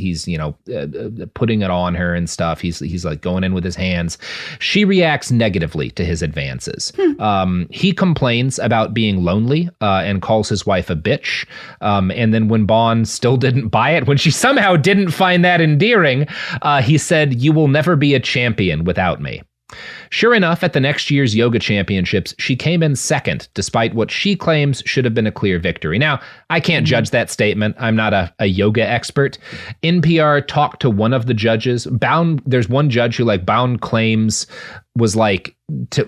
putting it on her and stuff. He's like going in with his hands. She reacts negatively to his advances. He complains about being lonely and calls his wife a bitch. And then when Bon still didn't buy it, when she somehow didn't find that endearing, he said, "You will never be a champion without me." Sure enough, at the next year's yoga championships, she came in second, despite what she claims should have been a clear victory. Now, I can't judge that statement. I'm not a yoga expert. NPR talked to one of the judges. There's one judge who Bound claims was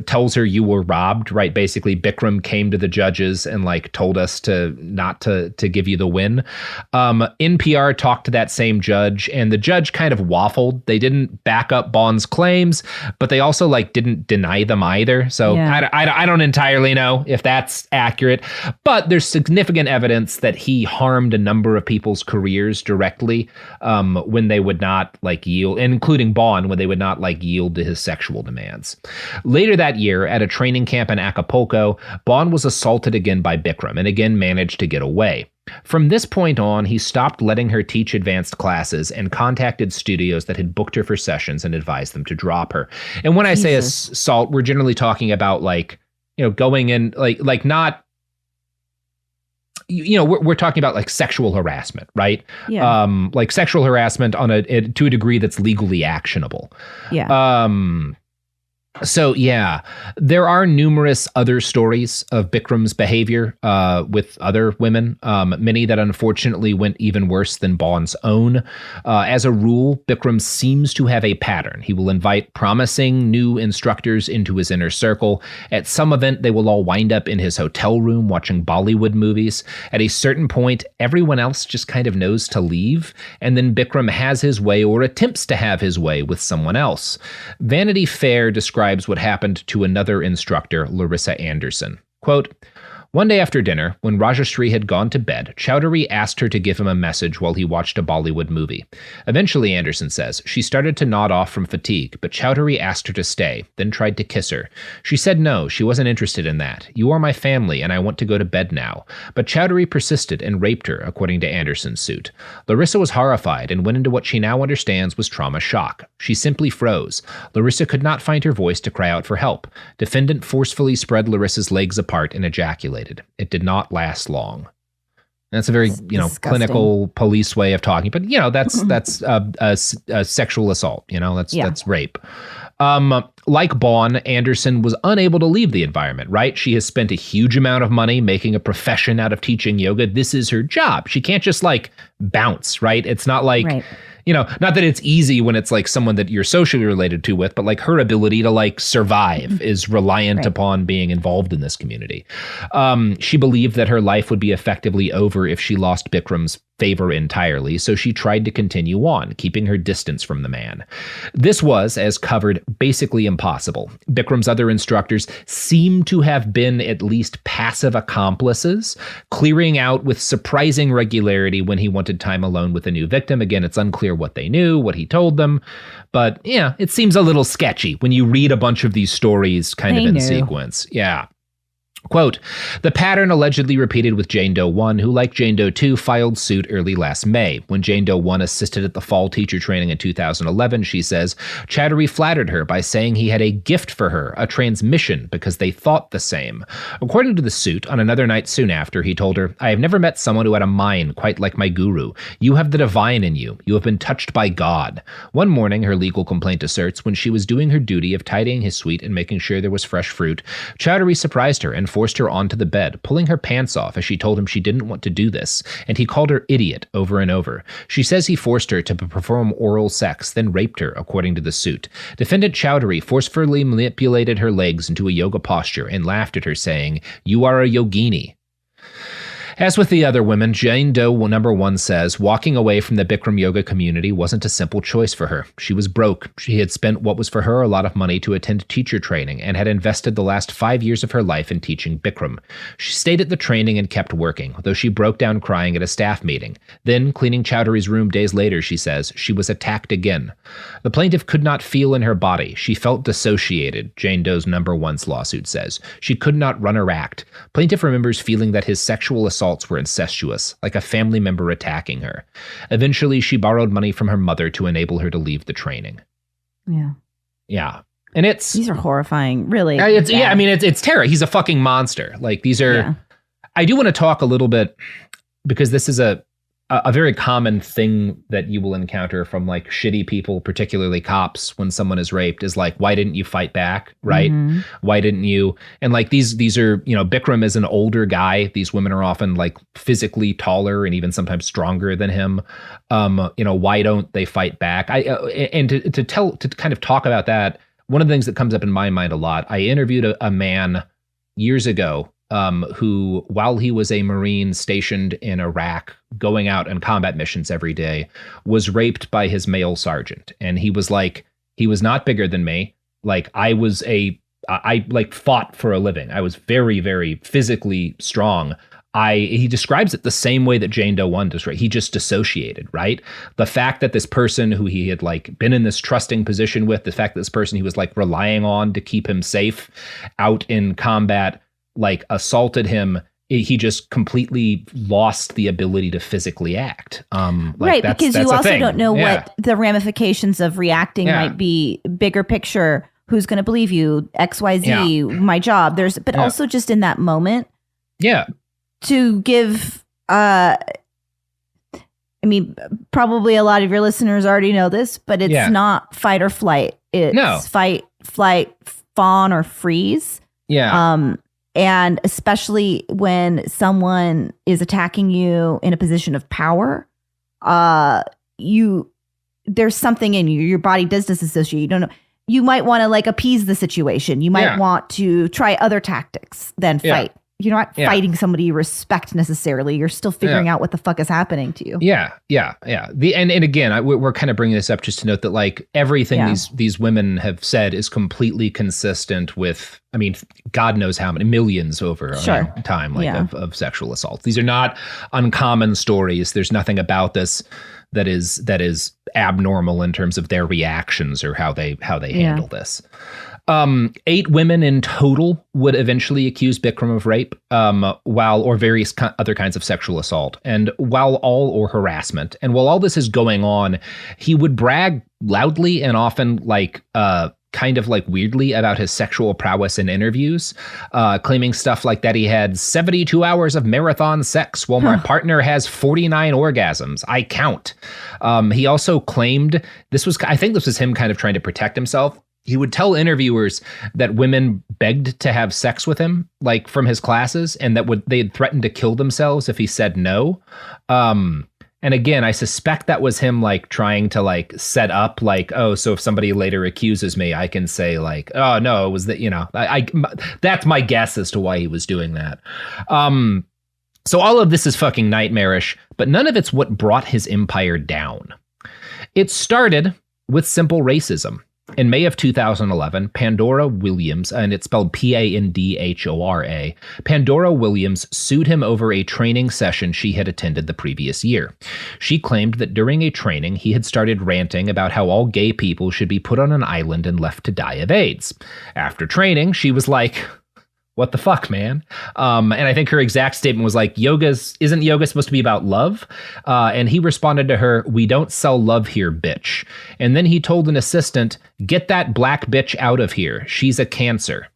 tells her you were robbed, right? Basically, Bikram came to the judges and told us not to give you the win. NPR talked to that same judge, and the judge kind of waffled. They didn't back up Bon's claims, but they also didn't deny them either. So yeah. I don't entirely know if that's accurate, but there's significant evidence that he harmed a number of people's careers directly when they would not yield, including Bon, when they would not yield to his sexual demands. Later that year, at a training camp in Acapulco, Bon was assaulted again by Bikram and again managed to get away. From this point on, he stopped letting her teach advanced classes and contacted studios that had booked her for sessions and advised them to drop her. And when I say assault, we're generally talking about going in not. We're talking about sexual harassment, right? Yeah. Sexual harassment to a degree that's legally actionable. Yeah. So, yeah, there are numerous other stories of Bikram's behavior with other women, many that unfortunately went even worse than Bond's own. As a rule, Bikram seems to have a pattern. He will invite promising new instructors into his inner circle. At some event, they will all wind up in his hotel room watching Bollywood movies. At a certain point, everyone else just kind of knows to leave, and then Bikram has his way or attempts to have his way with someone else. Vanity Fair describes what happened to another instructor, Larissa Anderson. Quote, "One day after dinner, when Rajashree had gone to bed, Chowdhury asked her to give him a message while he watched a Bollywood movie. Eventually, Anderson says, she started to nod off from fatigue, but Chowdhury asked her to stay, then tried to kiss her. She said no, she wasn't interested in that. You are my family, and I want to go to bed now. But Chowdhury persisted and raped her, according to Anderson's suit. Larissa was horrified and went into what she now understands was trauma shock. She simply froze. Larissa could not find her voice to cry out for help. Defendant forcefully spread Larissa's legs apart and ejaculated. It did not last long." That's a very, disgusting. clinical police way of talking, but that's a sexual assault. That's rape. Like Bond, Anderson was unable to leave the environment, right? She has spent a huge amount of money making a profession out of teaching yoga. This is her job. She can't just bounce, right? It's not like, Right. Not that it's easy when it's someone that you're socially related to with, but her ability to survive is reliant upon being involved in this community. She believed that her life would be effectively over if she lost Bikram's favor entirely, so she tried to continue on, keeping her distance from the man. This was, as covered, basically impossible. Bikram's other instructors seem to have been at least passive accomplices, clearing out with surprising regularity when he wanted time alone with a new victim. Again, it's unclear what they knew, what he told them, but yeah, it seems a little sketchy when you read a bunch of these stories kind of in sequence. Yeah. Quote, "The pattern allegedly repeated with Jane Doe 1, who, like Jane Doe 2, filed suit early last May. When Jane Doe 1 assisted at the fall teacher training in 2011, she says, Chowdhury flattered her by saying he had a gift for her, a transmission, because they thought the same. According to the suit, on another night soon after, he told her, I have never met someone who had a mind quite like my guru. You have the divine in you. You have been touched by God. One morning, her legal complaint asserts, when she was doing her duty of tidying his suite and making sure there was fresh fruit, Chowdhury surprised her and forced her onto the bed, pulling her pants off as she told him she didn't want to do this, and he called her idiot over and over. She says he forced her to perform oral sex, then raped her, according to the suit. Defendant Chowdhury forcefully manipulated her legs into a yoga posture and laughed at her, saying, You are a yogini. As with the other women, Jane Doe number 1 says, walking away from the Bikram Yoga community wasn't a simple choice for her. She was broke. She had spent what was for her a lot of money to attend teacher training and had invested the last 5 years of her life in teaching Bikram. She stayed at the training and kept working, though she broke down crying at a staff meeting. Then, cleaning Chowdhury's room days later, she says, she was attacked again. The plaintiff could not feel in her body. She felt dissociated, Jane Doe's number 1's lawsuit says. She could not run or act. Plaintiff remembers feeling that his sexual assaults were incestuous, like a family member attacking her. Eventually, she borrowed money from her mother to enable her to leave the training. Yeah. Yeah. And these are horrifying, really. It's terror. He's a fucking monster. These are, yeah. I do want to talk a little bit, because this is a very common thing that you will encounter from shitty people, particularly cops, when someone is raped, is why didn't you fight back? Right. Mm-hmm. Why didn't you? And these are, Bikram is an older guy. These women are often physically taller and even sometimes stronger than him. Why don't they fight back? To kind of talk about that, one of the things that comes up in my mind a lot, I interviewed a man years ago who, while he was a Marine stationed in Iraq, going out on combat missions every day, was raped by his male sergeant. And he was he was not bigger than me. I fought for a living. I was very, very physically strong. He describes it the same way that Jane Doe 1 described. He just dissociated, right? The fact that this person who he had been in this trusting position with, the fact that this person he was relying on to keep him safe out in combat, assaulted him, he just completely lost the ability to physically act. Right, because you also don't know what the ramifications of reacting might be. Bigger picture, who's going to believe you, XYZ, my job. Also just in that moment. Yeah. To give, probably a lot of your listeners already know this, but it's not fight or flight. It's fight, flight, fawn or freeze. Yeah. And especially when someone is attacking you in a position of power, there's something in you. Your body does disassociate. You don't know. You might want to like appease the situation. You might want to try other tactics than fight. You're not fighting somebody you respect necessarily. You're still figuring out what the fuck is happening to you. Yeah. And again, we're kind of bringing this up just to note that like everything these women have said is completely consistent with, I mean, God knows how many millions over time of sexual assault. These are not uncommon stories. There's nothing about this that is abnormal in terms of their reactions or how they handle this. 8 women in total would eventually accuse Bikram of rape, or various other kinds of sexual assault, or harassment. And while all this is going on, he would brag loudly and often kind of like weirdly about his sexual prowess in interviews, claiming stuff like that he had 72 hours of marathon sex while my partner has 49 orgasms. I count. He also claimed I think this was him kind of trying to protect himself. He would tell interviewers that women begged to have sex with him, like from his classes, and that they'd threatened to kill themselves if he said no. And again, I suspect that was him like trying to like set up like, oh, so if somebody later accuses me, I can say like, oh no, it was that, that's my guess as to why he was doing that. So all of this is fucking nightmarish, but none of it's what brought his empire down. It started with simple racism. In May of 2011, Pandora Williams, and it's spelled Pandhora, Pandora Williams sued him over a training session she had attended the previous year. She claimed that during a training, he had started ranting about how all gay people should be put on an island and left to die of AIDS. After training, she was like, what the fuck, man? And I think her exact statement was like, isn't yoga supposed to be about love? And he responded to her, we don't sell love here, bitch. And then he told an assistant, get that black bitch out of here. She's a cancer.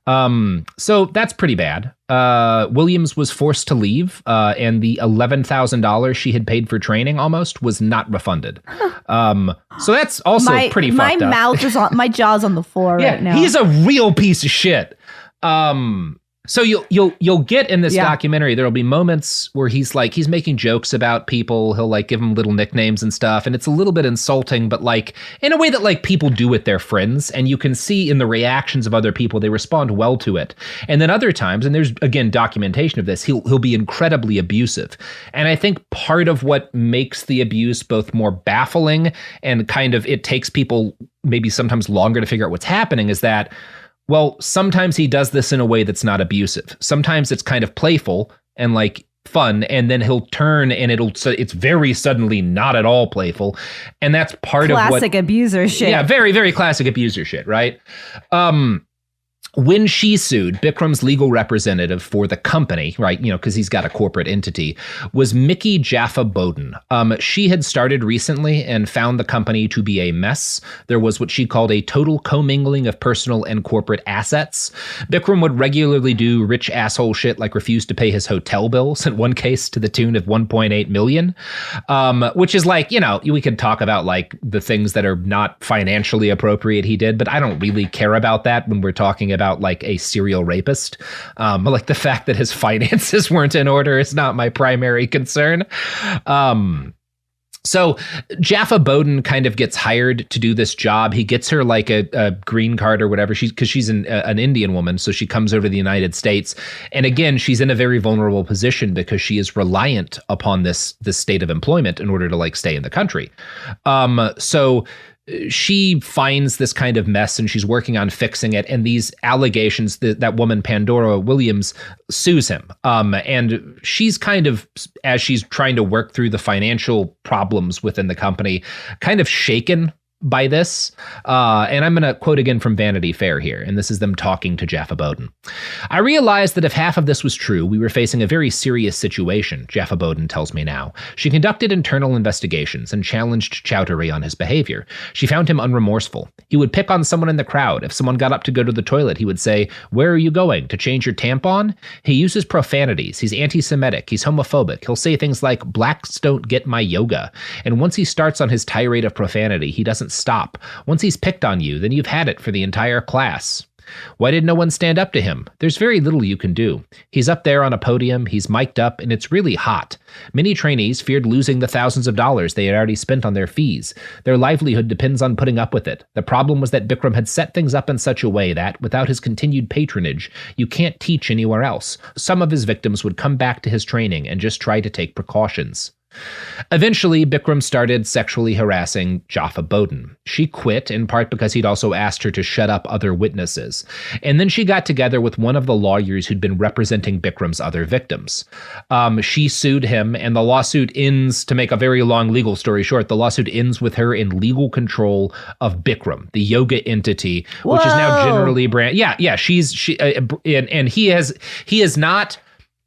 So that's pretty bad. Williams was forced to leave, and the $11,000 she had paid for training almost was not refunded. So that's also pretty fucked up. My jaw's on the floor right now. He's a real piece of shit. So you'll get in this documentary, there'll be moments where he's making jokes about people. He'll like give them little nicknames and stuff. And it's a little bit insulting, but like in a way that like people do with their friends. And you can see in the reactions of other people, they respond well to it. And then other times, and there's again, documentation of this, he'll be incredibly abusive. And I think part of what makes the abuse both more baffling and kind of, it takes people maybe sometimes longer to figure out what's happening is that, well, sometimes he does this in a way that's not abusive. Sometimes it's kind of playful and like fun, and then he'll turn and it's very suddenly not at all playful. And that's part of what classic abuser shit. Yeah, very, very classic abuser shit, right? When she sued, Bikram's legal representative for the company, right, because he's got a corporate entity, was Mickey Jaffa Bowden. She had started recently and found the company to be a mess. There was what she called a total commingling of personal and corporate assets. Bikram would regularly do rich asshole shit like refuse to pay his hotel bills, in one case to the tune of $1.8 million, which is like, we could talk about like the things that are not financially appropriate he did, but I don't really care about that when we're talking about like a serial rapist. Like the fact that his finances weren't in order is not my primary concern. So Jaffa Bowden kind of gets hired to do this job. He gets her like a green card or whatever, because she's an Indian woman. So she comes over to the United States. And again, she's in a very vulnerable position because she is reliant upon this state of employment in order to like stay in the country. So she finds this kind of mess and she's working on fixing it. And these allegations that woman, Pandora Williams, sues him. And she's kind of, as she's trying to work through the financial problems within the company, kind of shaken by this. And I'm going to quote again from Vanity Fair here. And this is them talking to Jaffa Bowden. I realized that if half of this was true, we were facing a very serious situation, Jaffa Bowden tells me now. She conducted internal investigations and challenged Chowdhury on his behavior. She found him unremorseful. He would pick on someone in the crowd. If someone got up to go to the toilet, he would say, "Where are you going? To change your tampon?" He uses profanities. He's anti-Semitic. He's homophobic. He'll say things like, "Blacks don't get my yoga." And once he starts on his tirade of profanity, he doesn't stop. Once he's picked on you, then you've had it for the entire class. Why did no one stand up to him? There's very little you can do. He's up there on a podium, he's mic'd up, and it's really hot. Many trainees feared losing the thousands of dollars they had already spent on their fees. Their livelihood depends on putting up with it. The problem was that Bikram had set things up in such a way that, without his continued patronage, you can't teach anywhere else. Some of his victims would come back to his training and just try to take precautions. Eventually, Bikram started sexually harassing Jaffa Bowden. She quit, in part because he'd also asked her to shut up other witnesses. And then she got together with one of the lawyers who'd been representing Bikram's other victims. She sued him, and the lawsuit ends, to make a very long legal story short, the lawsuit ends with her in legal control of Bikram, the yoga entity, which is now generally branded. Yeah, and he is not.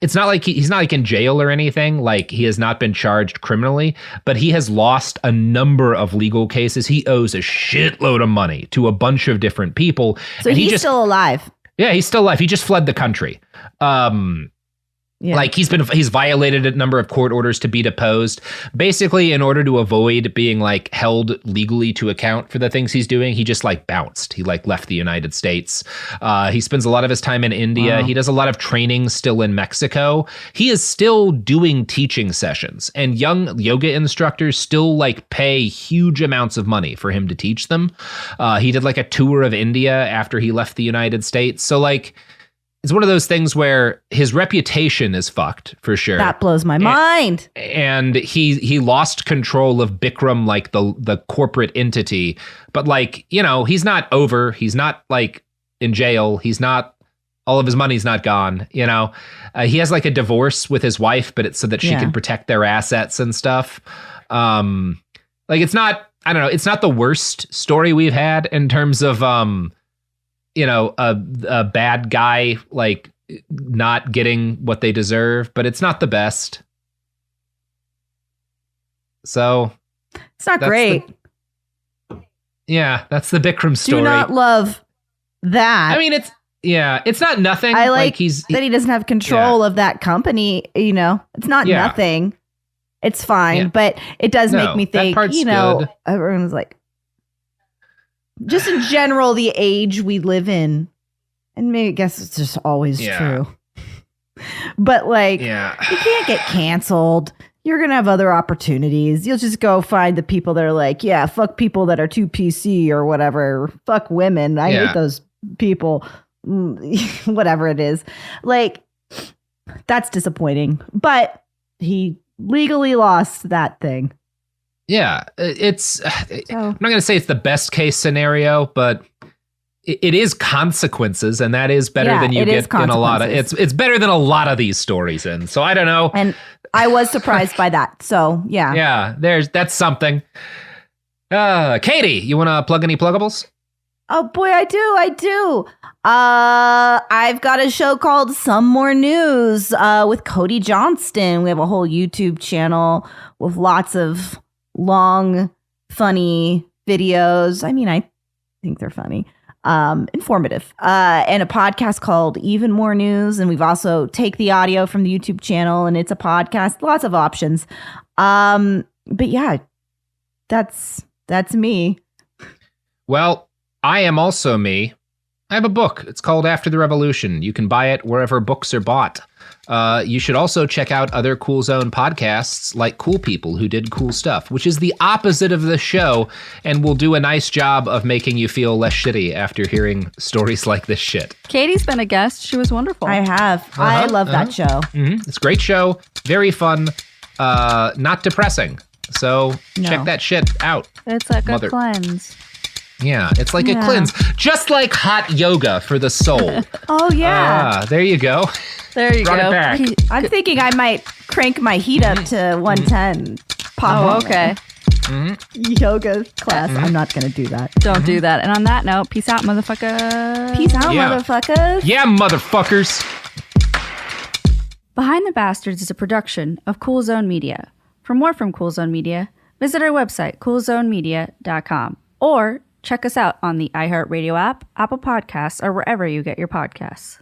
It's not like he's not like in jail or anything. Like, he has not been charged criminally, but he has lost a number of legal cases. He owes a shitload of money to a bunch of different people. So he's still alive. Yeah, he's still alive. He just fled the country. Like, he's violated a number of court orders to be deposed. Basically, in order to avoid being like held legally to account for the things he's doing, he just like bounced. He like left the United States. He spends a lot of his time in India. Wow. He does a lot of training still in Mexico. He is still doing teaching sessions, and young yoga instructors still like pay huge amounts of money for him to teach them. He did like a tour of India after he left the United States. So like, it's one of those things where his reputation is fucked for sure. That blows my mind. And he lost control of Bikram, like the corporate entity. But like, you know, he's not over. He's not like in jail. He's not, all of his money's not gone. You know, he has like a divorce with his wife, but it's so that she can protect their assets and stuff. Like, it's not, I don't know, it's not the worst story we've had in terms of, you know, a bad guy like not getting what they deserve, but it's not the best. So it's not great. That's the Bikram story. Do not love that. I mean, it's not nothing. I like that he doesn't have control of that company. You know, it's not nothing. It's fine, but it does make me think, you know, good. Everyone's like, just in general, the age we live in, and maybe I guess it's just always true. But like, you can't get canceled. You're going to have other opportunities. You'll just go find the people that are like, fuck people that are too PC or whatever. Fuck women. I hate those people. Whatever it is. Like, that's disappointing. But he legally lost that thing. Yeah, I'm not going to say it's the best case scenario, but it is consequences, and that is better than you get in a lot of, it's better than a lot of these stories. And so I don't know. And I was surprised by that. So yeah. Yeah, that's something. Katie, you want to plug any pluggables? Oh boy, I do. I've got a show called Some More News with Cody Johnston. We have a whole YouTube channel with lots of long, funny videos. I mean, I think they're funny, informative, and a podcast called Even More News. And we've also take the audio from the YouTube channel, and it's a podcast. Lots of options. But yeah, that's me. Well, I am also me. I have a book. It's called After the Revolution. You can buy it wherever books are bought. You should also check out other Cool Zone podcasts like Cool People Who Did Cool Stuff, which is the opposite of the show and will do a nice job of making you feel less shitty after hearing stories like this shit. Katie's been a guest. She was wonderful. I have. I love that show. Mm-hmm. It's a great show. Very fun. Not depressing. So check that shit out. It's like a cleanse. Yeah, it's like a cleanse. Just like hot yoga for the soul. Oh, yeah. There you go. There you go. It back. I'm thinking I might crank my heat up to 110. Okay. Yoga class. I'm not going to do that. Don't do that. And on that note, peace out, motherfuckers. Peace out, motherfuckers. Yeah, motherfuckers. Behind the Bastards is a production of Cool Zone Media. For more from Cool Zone Media, visit our website, coolzonemedia.com, or check us out on the iHeartRadio app, Apple Podcasts, or wherever you get your podcasts.